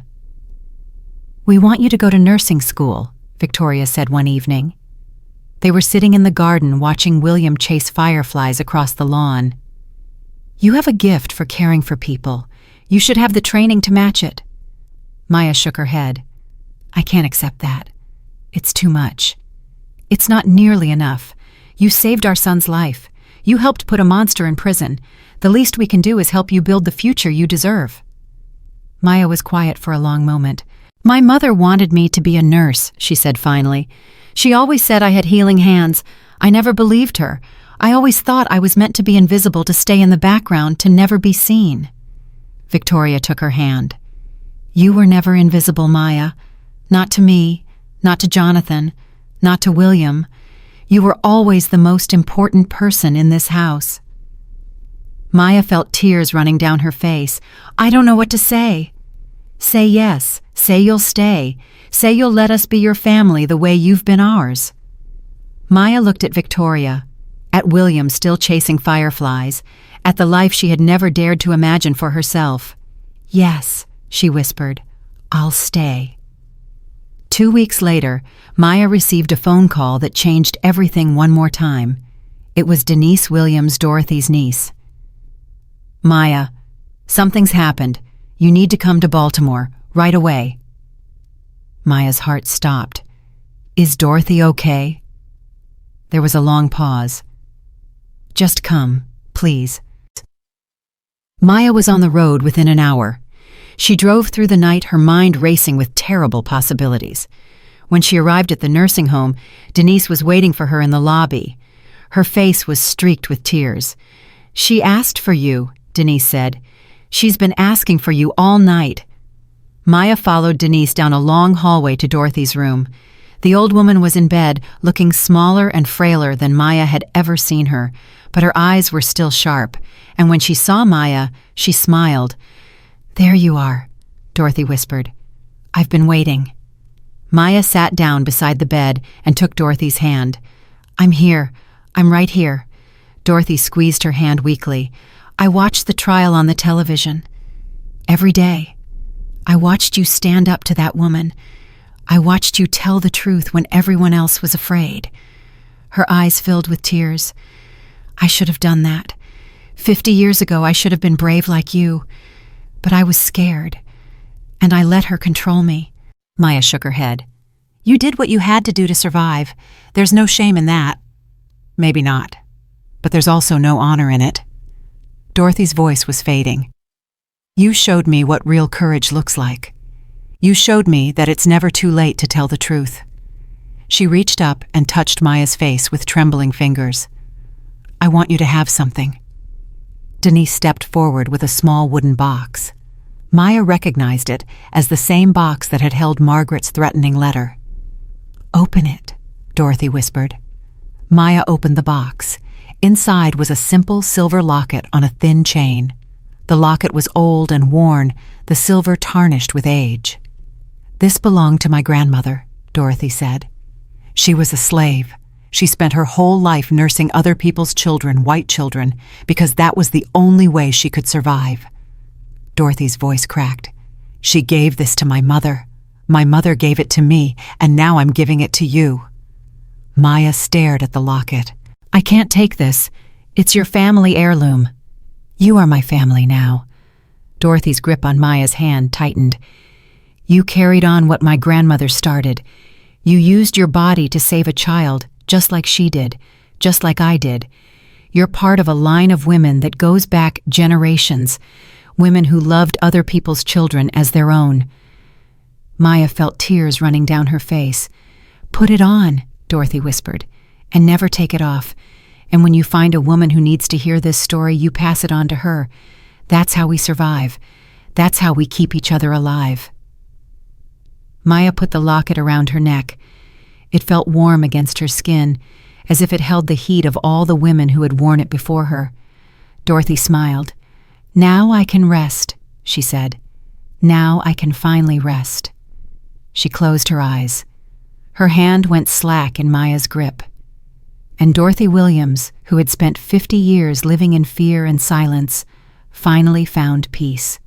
"We want you to go to nursing school," Victoria said one evening. They were sitting in the garden watching William chase fireflies across the lawn. "You have a gift for caring for people. You should have the training to match it." Maya shook her head. "I can't accept that. It's too much. It's not nearly enough. You saved our son's life. You helped put a monster in prison. The least we can do is help you build the future you deserve." Maya was quiet for a long moment. "My mother wanted me to be a nurse," she said finally. "She always said I had healing hands. I never believed her. I always thought I was meant to be invisible, to stay in the background, to never be seen." Victoria took her hand. "You were never invisible, Maya. Not to me, not to Jonathan, not to William. You were always the most important person in this house." Maya felt tears running down her face. "I don't know what to say." "Say yes. Say you'll stay. Say you'll let us be your family the way you've been ours." Maya looked at Victoria, at William still chasing fireflies, at the life she had never dared to imagine for herself. "Yes," she whispered, "I'll stay." 2 weeks later, Maya received a phone call that changed everything one more time. It was Denise Williams, Dorothy's niece. "Maya, something's happened. You need to come to Baltimore, right away." Maya's heart stopped. "Is Dorothy okay?" There was a long pause. "Just come, please." Maya was on the road within an hour. She drove through the night, her mind racing with terrible possibilities. When she arrived at the nursing home, Denise was waiting for her in the lobby. Her face was streaked with tears. "She asked for you," Denise said. "She's been asking for you all night." Maya followed Denise down a long hallway to Dorothy's room. The old woman was in bed, looking smaller and frailer than Maya had ever seen her, but her eyes were still sharp, and when she saw Maya, she smiled. "There you are," Dorothy whispered. "I've been waiting." Maya sat down beside the bed and took Dorothy's hand. "I'm here. I'm right here." Dorothy squeezed her hand weakly. "I watched the trial on the television. Every day. I watched you stand up to that woman. I watched you tell the truth when everyone else was afraid." Her eyes filled with tears. "I should have done that. 50 years ago, I should have been brave like you. But I was scared, and I let her control me." Maya shook her head. "You did what you had to do to survive. There's no shame in that." "Maybe not. But there's also no honor in it." Dorothy's voice was fading. "You showed me what real courage looks like. You showed me that it's never too late to tell the truth." She reached up and touched Maya's face with trembling fingers. "I want you to have something." Denise stepped forward with a small wooden box. Maya recognized it as the same box that had held Margaret's threatening letter. "Open it," Dorothy whispered. Maya opened the box. Inside was a simple silver locket on a thin chain. The locket was old and worn, the silver tarnished with age. "This belonged to my grandmother," Dorothy said. "She was a slave. She spent her whole life nursing other people's children, white children, because that was the only way she could survive." Dorothy's voice cracked. "She gave this to my mother. My mother gave it to me, and now I'm giving it to you." Maya stared at the locket. "I can't take this. It's your family heirloom." "You are my family now." Dorothy's grip on Maya's hand tightened. "You carried on what my grandmother started. You used your body to save a child, just like she did, just like I did. You're part of a line of women that goes back generations, women who loved other people's children as their own." Maya felt tears running down her face. "Put it on," Dorothy whispered, "and never take it off. And when you find a woman who needs to hear this story, you pass it on to her. That's how we survive. That's how we keep each other alive." Maya put the locket around her neck. It felt warm against her skin, as if it held the heat of all the women who had worn it before her. Dorothy smiled. "Now I can rest," she said. "Now I can finally rest." She closed her eyes. Her hand went slack in Maya's grip. And Dorothy Williams, who had spent 50 years living in fear and silence, finally found peace.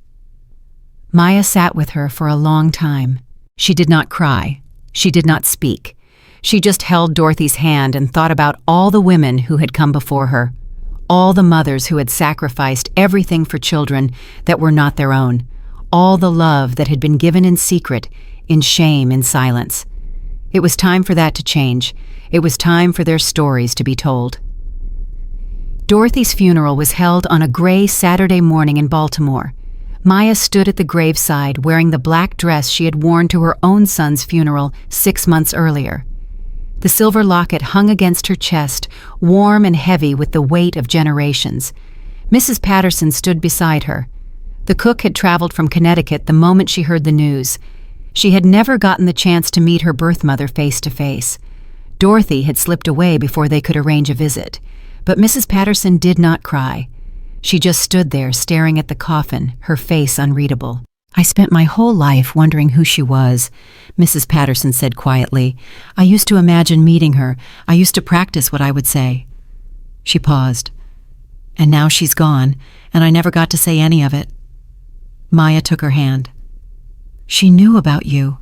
Maya sat with her for a long time. She did not cry. She did not speak. She just held Dorothy's hand and thought about all the women who had come before her, all the mothers who had sacrificed everything for children that were not their own, all the love that had been given in secret, in shame, in silence. It was time for that to change. It was time for their stories to be told. Dorothy's funeral was held on a gray Saturday morning in Baltimore. Maya stood at the graveside wearing the black dress she had worn to her own son's funeral 6 months earlier. The silver locket hung against her chest, warm and heavy with the weight of generations. Mrs. Patterson stood beside her. The cook had traveled from Connecticut the moment she heard the news. She had never gotten the chance to meet her birth mother face to face. Dorothy had slipped away before they could arrange a visit. But Mrs. Patterson did not cry. She just stood there staring at the coffin, her face unreadable. "I spent my whole life wondering who she was," Mrs. Patterson said quietly. "I used to imagine meeting her. I used to practice what I would say." She paused. "And now she's gone, and I never got to say any of it." Maya took her hand. "She knew about you.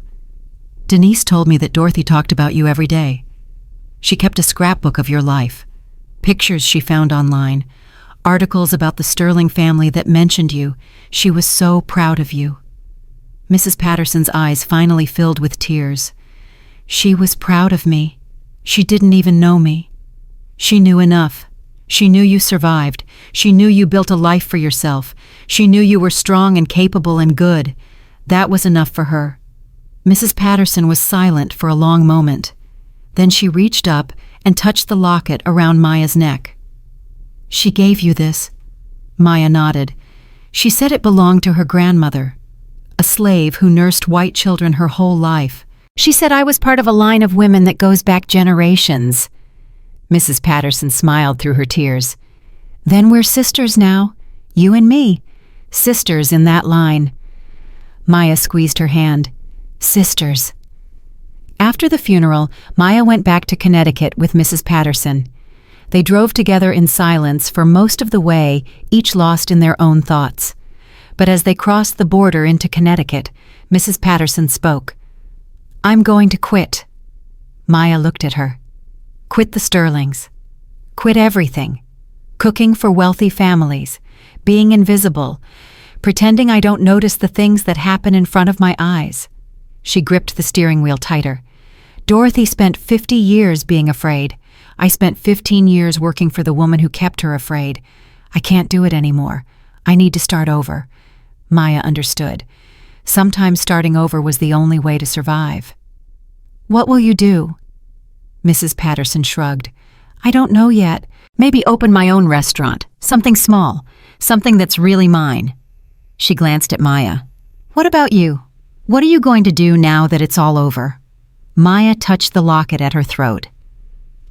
Denise told me that Dorothy talked about you every day. She kept a scrapbook of your life. Pictures she found online, articles about the Sterling family that mentioned you. She was so proud of you." Mrs. Patterson's eyes finally filled with tears. "She was proud of me. She didn't even know me. She knew enough. She knew you survived. She knew you built a life for yourself. She knew you were strong and capable and good. That was enough for her." Mrs. Patterson was silent for a long moment. Then she reached up and touched the locket around Maya's neck. "She gave you this." Maya nodded. "She said it belonged to her grandmother, a slave who nursed white children her whole life. She said I was part of a line of women that goes back generations." Mrs. Patterson smiled through her tears. "Then we're sisters now, you and me, sisters in that line." Maya squeezed her hand. "Sisters." After the funeral, Maya went back to Connecticut with Mrs. Patterson. They drove together in silence for most of the way, each lost in their own thoughts. But as they crossed the border into Connecticut, Mrs. Patterson spoke. "I'm going to quit." Maya looked at her. "Quit the Sterlings. Quit everything. Cooking for wealthy families, being invisible, pretending I don't notice the things that happen in front of my eyes." She gripped the steering wheel tighter. "Dorothy spent 50 years being afraid. I spent 15 years working for the woman who kept her afraid. I can't do it anymore. I need to start over." Maya understood. Sometimes starting over was the only way to survive. "What will you do?" Mrs. Patterson shrugged. "I don't know yet. Maybe open my own restaurant. Something small. Something that's really mine." She glanced at Maya. "What about you? What are you going to do now that it's all over?" Maya touched the locket at her throat.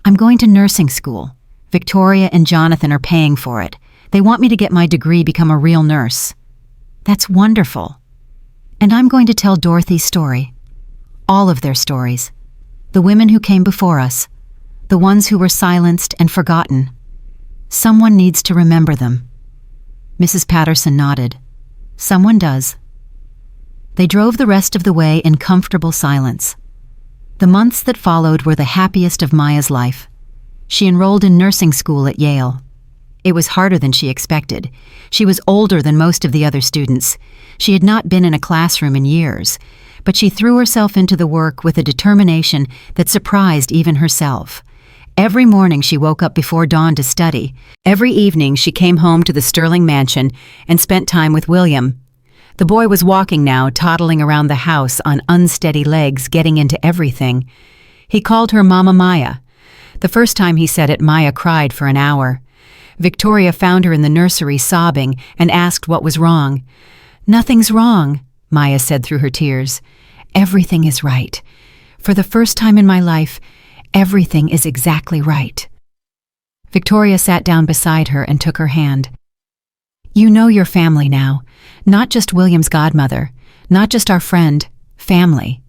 "I'm going to nursing school. Victoria and Jonathan are paying for it. They want me to get my degree, become a real nurse." "That's wonderful." "And I'm going to tell Dorothy's story. All of their stories. The women who came before us. The ones who were silenced and forgotten. Someone needs to remember them." Mrs. Patterson nodded. "Someone does." They drove the rest of the way in comfortable silence. The months that followed were the happiest of Maya's life. She enrolled in nursing school at Yale. It was harder than she expected. She was older than most of the other students. She had not been in a classroom in years, but she threw herself into the work with a determination that surprised even herself. Every morning she woke up before dawn to study. Every evening she came home to the Sterling mansion and spent time with William. The boy was walking now, toddling around the house on unsteady legs, getting into everything. He called her Mama Maya. The first time he said it, Maya cried for an hour. Victoria found her in the nursery sobbing and asked what was wrong. "Nothing's wrong," Maya said through her tears. "Everything is right. For the first time in my life, everything is exactly right." Victoria sat down beside her and took her hand. "You know your family now. Not just William's godmother, not just our friend, family."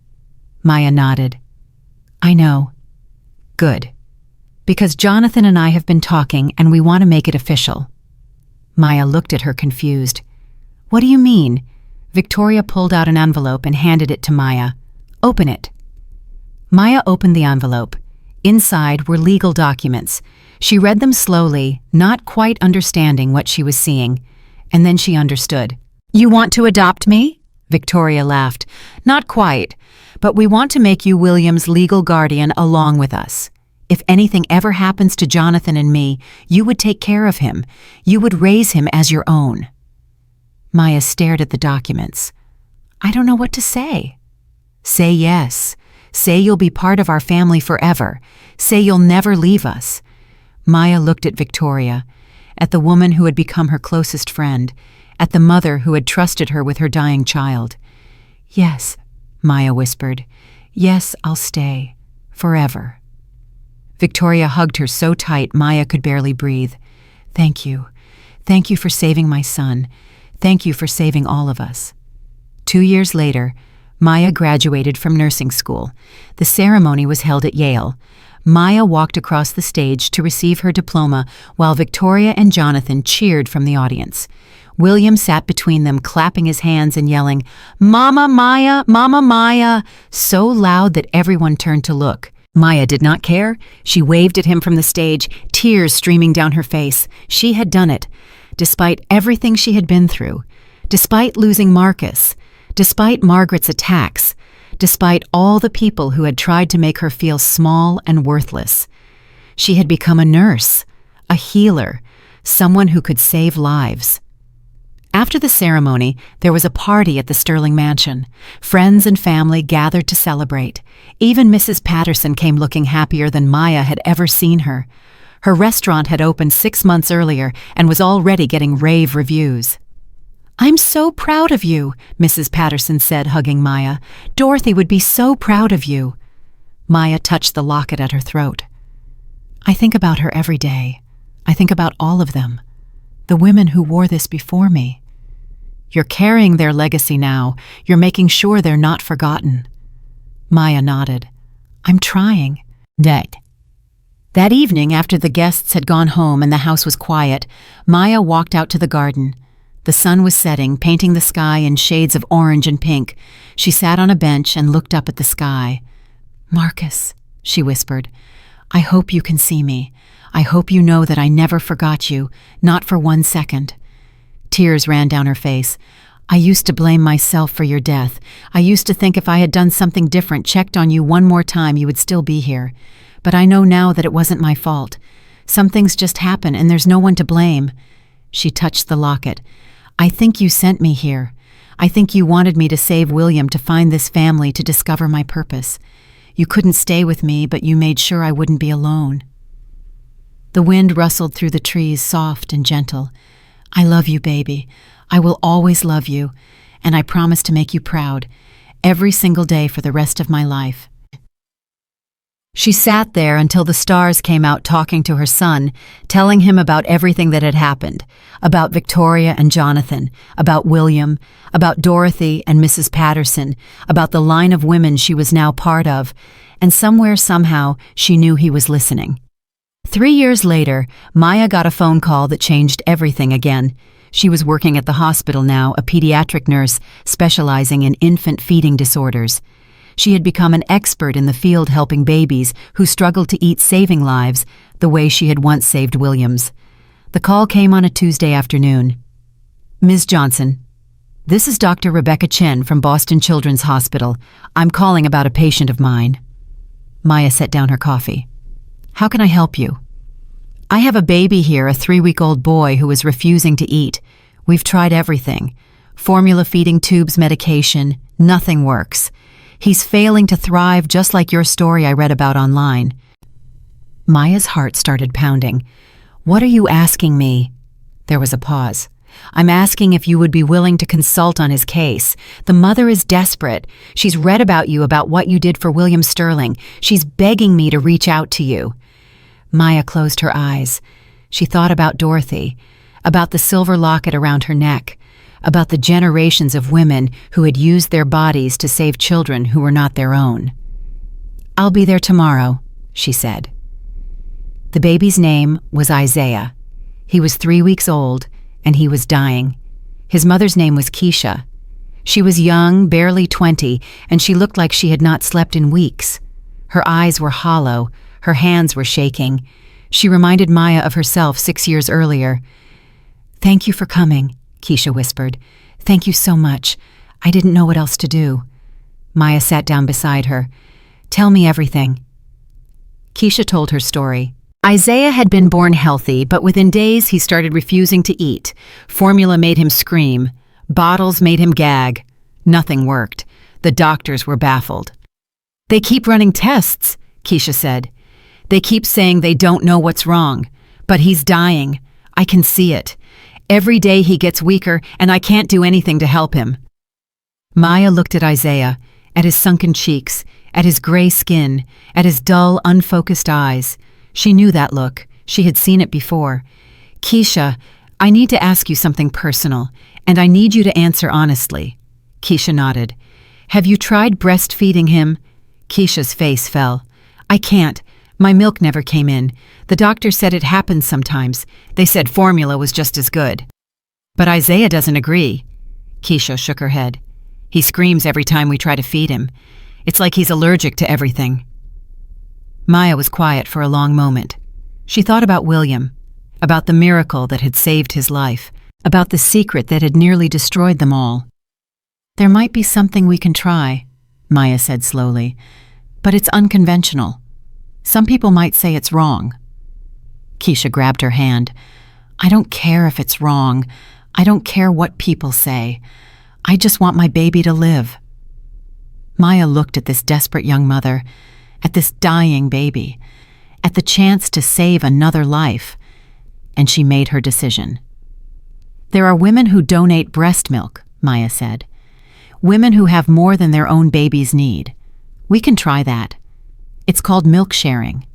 Maya nodded. "I know." "Good. Because Jonathan and I have been talking and we want to make it official." Maya looked at her confused. "What do you mean?" Victoria pulled out an envelope and handed it to Maya. "Open it." Maya opened the envelope. Inside were legal documents. She read them slowly, not quite understanding what she was seeing. And then she understood. "You want to adopt me?" Victoria laughed. "Not quite, but we want to make you William's legal guardian along with us. If anything ever happens to Jonathan and me, you would take care of him. You would raise him as your own." Maya stared at the documents. "I don't know what to say." "Say yes. Say you'll be part of our family forever. Say you'll never leave us." Maya looked at Victoria, at the woman who had become her closest friend, at the mother who had trusted her with her dying child. "Yes," Maya whispered. "Yes, I'll stay. Forever." Victoria hugged her so tight Maya could barely breathe. "Thank you. Thank you for saving my son. Thank you for saving all of us." 2 years later, Maya graduated from nursing school. The ceremony was held at Yale. Maya walked across the stage to receive her diploma while Victoria and Jonathan cheered from the audience. William sat between them, clapping his hands and yelling, "Mama Maya, Mama Maya," so loud that everyone turned to look. Maya did not care. She waved at him from the stage, tears streaming down her face. She had done it, despite everything she had been through, despite losing Marcus, despite Margaret's attacks, despite all the people who had tried to make her feel small and worthless. She had become a nurse, a healer, someone who could save lives. After the ceremony, there was a party at the Sterling mansion. Friends and family gathered to celebrate. Even Mrs. Patterson came looking happier than Maya had ever seen her. Her restaurant had opened 6 months earlier and was already getting rave reviews. "I'm so proud of you," Mrs. Patterson said, hugging Maya. "Dorothy would be so proud of you." Maya touched the locket at her throat. "I think about her every day. I think about all of them. The women who wore this before me. You're carrying their legacy now. You're making sure they're not forgotten." Maya nodded. "I'm trying." That evening, after the guests had gone home and the house was quiet, Maya walked out to the garden. The sun was setting, painting the sky in shades of orange and pink. She sat on a bench and looked up at the sky. "Marcus," she whispered, "I hope you can see me. I hope you know that I never forgot you, not for 1 second." Tears ran down her face. "I used to blame myself for your death. I used to think if I had done something different, checked on you one more time, you would still be here. But I know now that it wasn't my fault. Some things just happen and there's no one to blame." She touched the locket. "I think you sent me here. I think you wanted me to save William, to find this family, to discover my purpose. You couldn't stay with me, but you made sure I wouldn't be alone." The wind rustled through the trees, soft and gentle. "I love you, baby. I will always love you, and I promise to make you proud, every single day for the rest of my life." She sat there until the stars came out, talking to her son, telling him about everything that had happened, about Victoria and Jonathan, about William, about Dorothy and Mrs. Patterson, about the line of women she was now part of, and somewhere, somehow, she knew he was listening. 3 years later, Maya got a phone call that changed everything again. She was working at the hospital now, a pediatric nurse specializing in infant feeding disorders. She had become an expert in the field, helping babies who struggled to eat, saving lives the way she had once saved William's. The call came on a Tuesday afternoon. "Ms. Johnson, this is Dr. Rebecca Chen from Boston Children's Hospital. I'm calling about a patient of mine." Maya set down her coffee. "How can I help you?" "I have a baby here, a 3-week-old boy who is refusing to eat. We've tried everything. Formula feeding tubes, medication, nothing works. He's failing to thrive, just like your story I read about online." Maya's heart started pounding. "What are you asking me?" There was a pause. "I'm asking if you would be willing to consult on his case. The mother is desperate. She's read about you, about what you did for William Sterling. She's begging me to reach out to you." Maya closed her eyes. She thought about Dorothy, about the silver locket around her neck, about the generations of women who had used their bodies to save children who were not their own. "I'll be there tomorrow," she said. The baby's name was Isaiah. He was 3 weeks old, and he was dying. His mother's name was Keisha. She was young, barely 20, and she looked like she had not slept in weeks. Her eyes were hollow, her hands were shaking. She reminded Maya of herself 6 years earlier. "Thank you for coming," Keisha whispered. "Thank you so much. I didn't know what else to do." Maya sat down beside her. "Tell me everything." Keisha told her story. Isaiah had been born healthy, but within days he started refusing to eat. Formula made him scream. Bottles made him gag. Nothing worked. The doctors were baffled. "They keep running tests," Keisha said. "They keep saying they don't know what's wrong. But he's dying. I can see it. Every day he gets weaker, and I can't do anything to help him." Maya looked at Isaiah, at his sunken cheeks, at his gray skin, at his dull, unfocused eyes. She knew that look. She had seen it before. "Keisha, I need to ask you something personal, and I need you to answer honestly." Keisha nodded. "Have you tried breastfeeding him?" Keisha's face fell. "I can't. My milk never came in. The doctor said it happens sometimes. They said formula was just as good." "But Isaiah doesn't agree." Keisha shook her head. "He screams every time we try to feed him. It's like he's allergic to everything." Maya was quiet for a long moment. She thought about William, about the miracle that had saved his life, about the secret that had nearly destroyed them all. "There might be something we can try," Maya said slowly, "but it's unconventional. Some people might say it's wrong." Keisha grabbed her hand. "I don't care if it's wrong. I don't care what people say. I just want my baby to live." Maya looked at this desperate young mother, at this dying baby, at the chance to save another life, and she made her decision. "There are women who donate breast milk," Maya said. "Women who have more than their own babies need. We can try that. It's called milk sharing.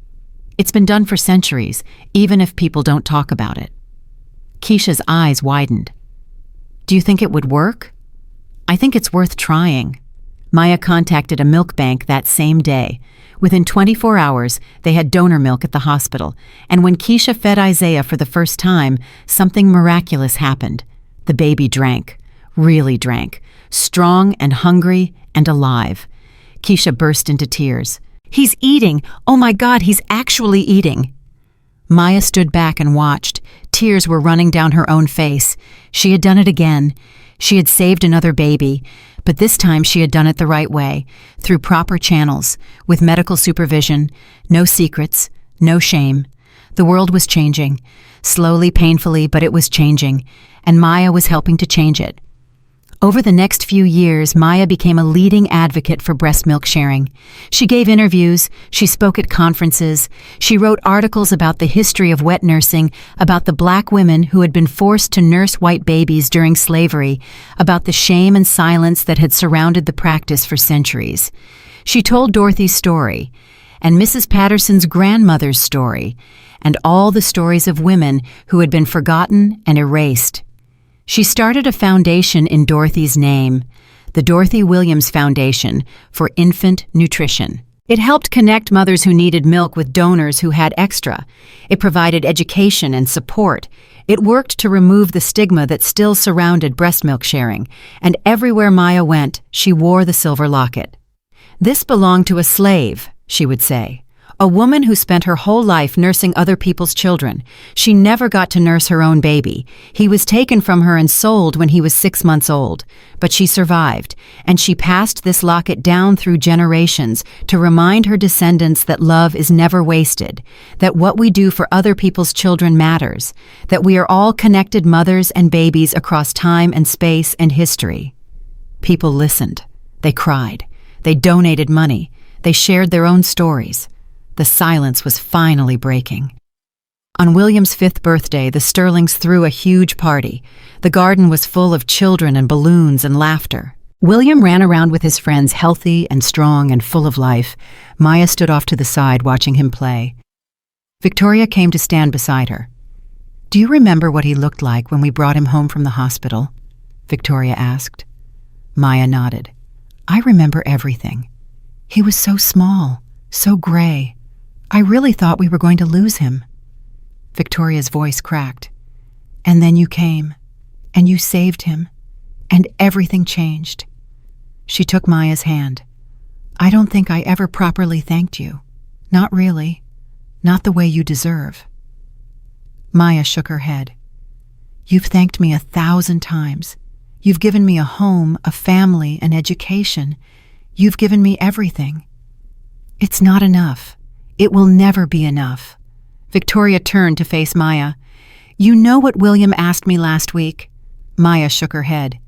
It's been done for centuries, even if people don't talk about it." Keisha's eyes widened. "Do you think it would work?" "I think it's worth trying." Maya contacted a milk bank that same day. Within 24 hours, they had donor milk at the hospital, and when Keisha fed Isaiah for the first time, something miraculous happened. The baby drank, really drank, strong and hungry and alive. Keisha burst into tears. "He's eating! Oh my God, he's actually eating!" Maya stood back and watched. Tears were running down her own face. She had done it again. She had saved another baby, but this time she had done it the right way, through proper channels, with medical supervision, no secrets, no shame. The world was changing, slowly, painfully, but it was changing, and Maya was helping to change it. Over the next few years, Maya became a leading advocate for breast milk sharing. She gave interviews, she spoke at conferences, she wrote articles about the history of wet nursing, about the black women who had been forced to nurse white babies during slavery, about the shame and silence that had surrounded the practice for centuries. She told Dorothy's story, and Mrs. Patterson's grandmother's story, and all the stories of women who had been forgotten and erased. She started a foundation in Dorothy's name, the Dorothy Williams Foundation for Infant Nutrition. It helped connect mothers who needed milk with donors who had extra. It provided education and support. It worked to remove the stigma that still surrounded breast milk sharing, and everywhere Maya went, she wore the silver locket. "This belonged to a slave," she would say. "A woman who spent her whole life nursing other people's children. She never got to nurse her own baby. He was taken from her and sold when he was 6 months old. But she survived, and she passed this locket down through generations to remind her descendants that love is never wasted, that what we do for other people's children matters, that we are all connected mothers and babies across time and space and history." People listened. They cried. They donated money. They shared their own stories. The silence was finally breaking. On William's 5th birthday, the Sterlings threw a huge party. The garden was full of children and balloons and laughter. William ran around with his friends, healthy and strong and full of life. Maya stood off to the side watching him play. Victoria came to stand beside her. "Do you remember what he looked like when we brought him home from the hospital?" Victoria asked. Maya nodded. "I remember everything. He was so small, so gray. I really thought we were going to lose him." Victoria's voice cracked. "And then you came, and you saved him, and everything changed." She took Maya's hand. I don't think I ever properly thanked you. Not really. Not the way you deserve. Maya shook her head. You've thanked me 1,000 times. You've given me a home, a family, an education. You've given me everything. It's not enough. It will never be enough. Victoria turned to face Maya. You know what William asked me last week? Maya shook her head.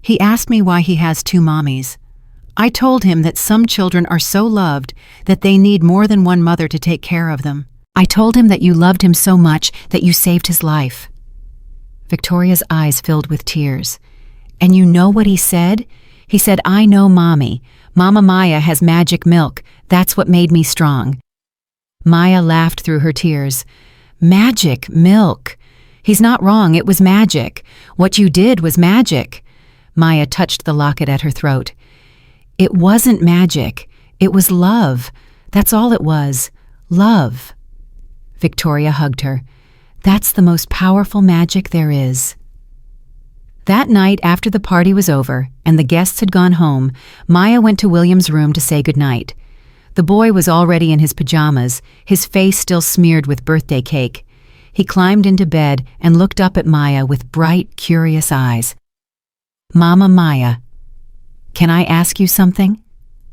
He asked me why he has 2 mommies. I told him that some children are so loved that they need more than one mother to take care of them. I told him that you loved him so much that you saved his life. Victoria's eyes filled with tears. And you know what he said? He said, I know Mommy. Mama Maya has magic milk. That's what made me strong. Maya laughed through her tears. Magic milk. He's not wrong, it was magic. What you did was magic. Maya touched the locket at her throat. It wasn't magic. It was love. That's all it was. Love. Victoria hugged her. That's the most powerful magic there is. That night, after the party was over and the guests had gone home, Maya went to William's room to say goodnight. The boy was already in his pajamas, his face still smeared with birthday cake. He climbed into bed and looked up at Maya with bright, curious eyes. Mama Maya, can I ask you something?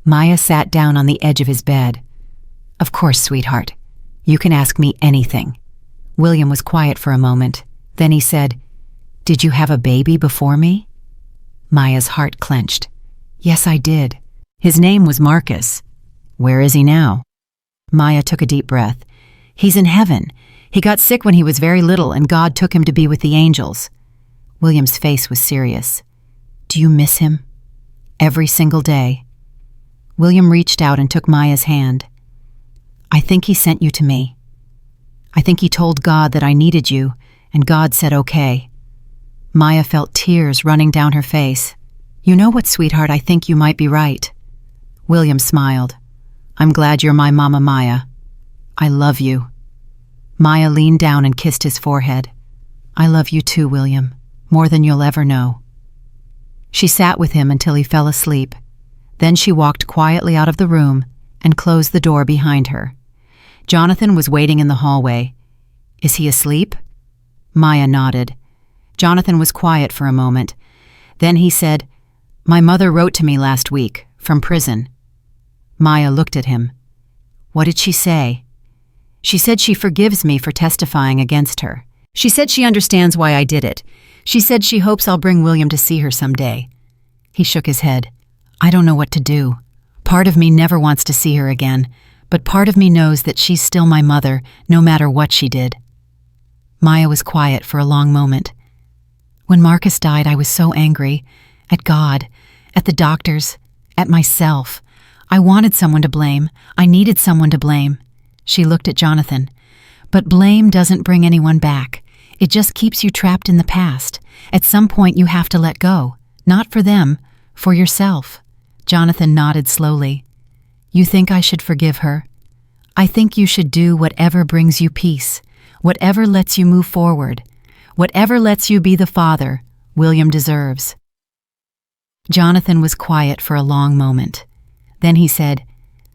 Maya sat down on the edge of his bed. Of course, sweetheart. You can ask me anything. William was quiet for a moment. Then he said, Did you have a baby before me? Maya's heart clenched. Yes, I did. His name was Marcus. Where is he now? Maya took a deep breath. He's in heaven. He got sick when he was very little and God took him to be with the angels. William's face was serious. Do you miss him? Every single day. William reached out and took Maya's hand. I think he sent you to me. I think he told God that I needed you, and God said okay. Maya felt tears running down her face. You know what, sweetheart, I think you might be right. William smiled. I'm glad you're my Mama Maya. I love you. Maya leaned down and kissed his forehead. I love you too, William, more than you'll ever know. She sat with him until he fell asleep. Then she walked quietly out of the room and closed the door behind her. Jonathan was waiting in the hallway. Is he asleep? Maya nodded. Jonathan was quiet for a moment. Then he said, My mother wrote to me last week, from prison. Maya looked at him. What did she say? She said she forgives me for testifying against her. She said she understands why I did it. She said she hopes I'll bring William to see her someday. He shook his head. I don't know what to do. Part of me never wants to see her again, but part of me knows that she's still my mother, no matter what she did. Maya was quiet for a long moment. When Marcus died, I was so angry. At God, at the doctors, at myself. I wanted someone to blame. I needed someone to blame. She looked at Jonathan. But blame doesn't bring anyone back. It just keeps you trapped in the past. At some point you have to let go. Not for them, for yourself. Jonathan nodded slowly. You think I should forgive her? I think you should do whatever brings you peace, whatever lets you move forward, whatever lets you be the father William deserves. Jonathan was quiet for a long moment. Then he said,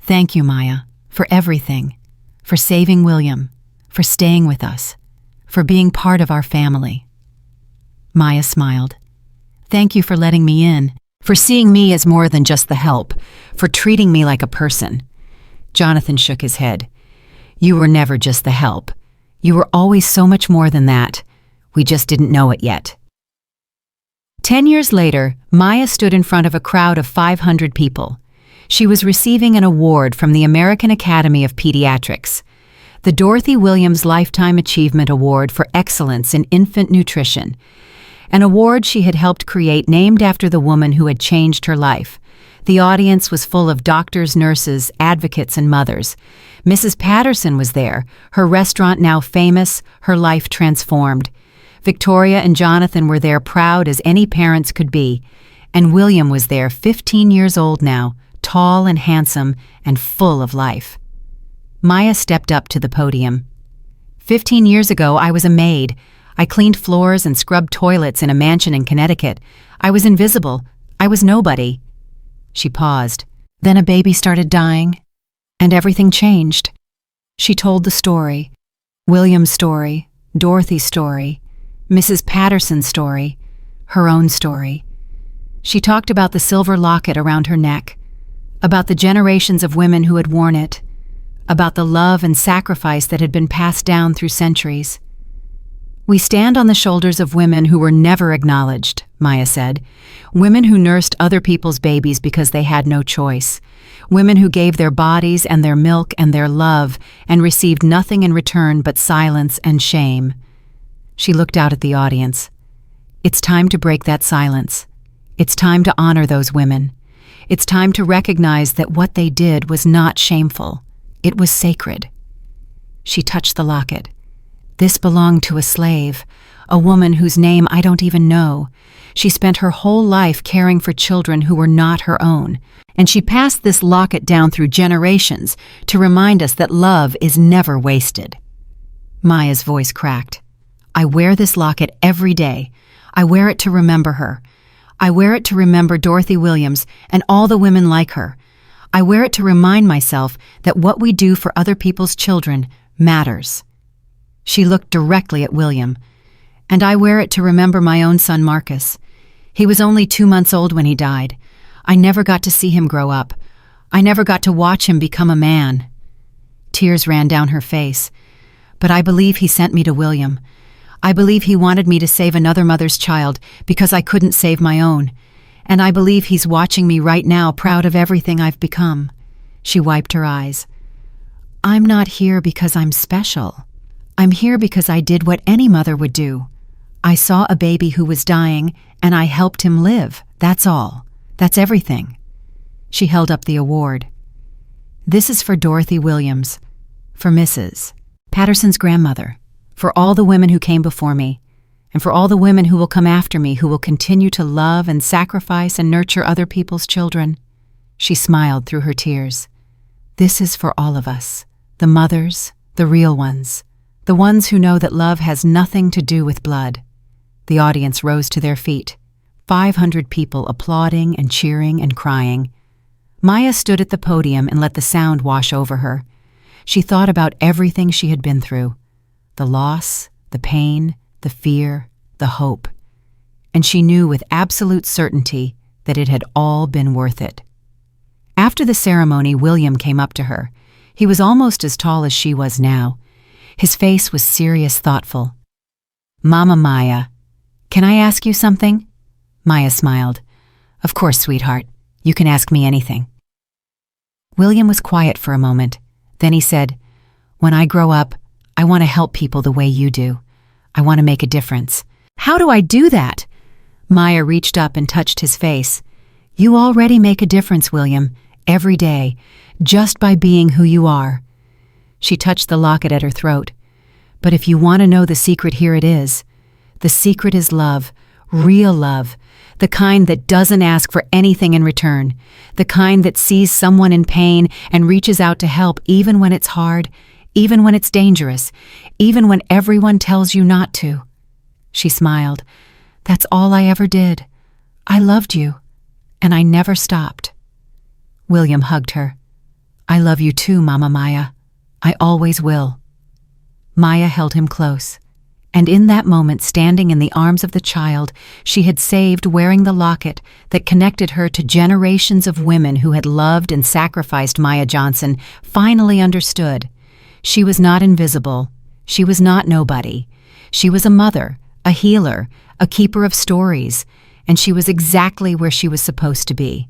Thank you, Maya, for everything, for saving William, for staying with us, for being part of our family. Maya smiled. Thank you for letting me in, for seeing me as more than just the help, for treating me like a person. Jonathan shook his head. You were never just the help. You were always so much more than that. We just didn't know it yet. 10 years later, Maya stood in front of a crowd of 500 people. She was receiving an award from the American Academy of Pediatrics, the Dorothy Williams Lifetime Achievement Award for Excellence in Infant Nutrition, an award she had helped create named after the woman who had changed her life. The audience was full of doctors, nurses, advocates, and mothers. Mrs. Patterson was there, her restaurant now famous, her life transformed. Victoria and Jonathan were there, proud as any parents could be. And William was there, 15 years old now, tall and handsome and full of life. Maya stepped up to the podium. 15 years ago, I was a maid. I cleaned floors and scrubbed toilets in a mansion in Connecticut. I was invisible. I was nobody. She paused. Then a baby started dying, and everything changed. She told the story, William's story, Dorothy's story, Mrs. Patterson's story, her own story. She talked about the silver locket around her neck, about the generations of women who had worn it, about the love and sacrifice that had been passed down through centuries. "We stand on the shoulders of women who were never acknowledged," Maya said. "Women who nursed other people's babies because they had no choice. Women who gave their bodies and their milk and their love and received nothing in return but silence and shame." She looked out at the audience. "It's time to break that silence. It's time to honor those women. It's time to recognize that what they did was not shameful. It was sacred." She touched the locket. "This belonged to a slave, a woman whose name I don't even know. She spent her whole life caring for children who were not her own, and she passed this locket down through generations to remind us that love is never wasted." Maya's voice cracked. "I wear this locket every day. I wear it to remember her. I wear it to remember Dorothy Williams and all the women like her. I wear it to remind myself that what we do for other people's children matters." She looked directly at William. "And I wear it to remember my own son Marcus. He was only 2 months old when he died. I never got to see him grow up. I never got to watch him become a man." Tears ran down her face. "But I believe he sent me to William. I believe he wanted me to save another mother's child because I couldn't save my own. And I believe he's watching me right now, proud of everything I've become." She wiped her eyes. "I'm not here because I'm special. I'm here because I did what any mother would do. I saw a baby who was dying, and I helped him live. That's all. That's everything." She held up the award. "This is for Dorothy Williams, for Mrs. Patterson's grandmother, for all the women who came before me, and for all the women who will come after me who will continue to love and sacrifice and nurture other people's children." She smiled through her tears. "This is for all of us, the mothers, the real ones, the ones who know that love has nothing to do with blood." The audience rose to their feet, 500 people applauding and cheering and crying. Maya stood at the podium and let the sound wash over her. She thought about everything she had been through, the loss, the pain, the fear, the hope, and she knew with absolute certainty that it had all been worth it. After the ceremony, William came up to her. He was almost as tall as she was now. His face was serious, thoughtful. "Mama Maya, can I ask you something?" Maya smiled. "Of course, sweetheart. You can ask me anything." William was quiet for a moment. Then he said, "When I grow up, I want to help people the way you do. I want to make a difference." "How do I do that?" Maya reached up and touched his face. "You already make a difference, William, every day, just by being who you are." She touched the locket at her throat. "But if you want to know the secret, here it is. The secret is love, real love, the kind that doesn't ask for anything in return, the kind that sees someone in pain and reaches out to help even when it's hard, even when it's dangerous, even when everyone tells you not to." She smiled. "That's all I ever did. I loved you, and I never stopped." William hugged her. "I love you too, Mama Maya. I always will." Maya held him close, and in that moment, standing in the arms of the child she had saved, wearing the locket that connected her to generations of women who had loved and sacrificed, Maya Johnson finally understood. She was not invisible. She was not nobody. She was a mother, a healer, a keeper of stories, and she was exactly where she was supposed to be.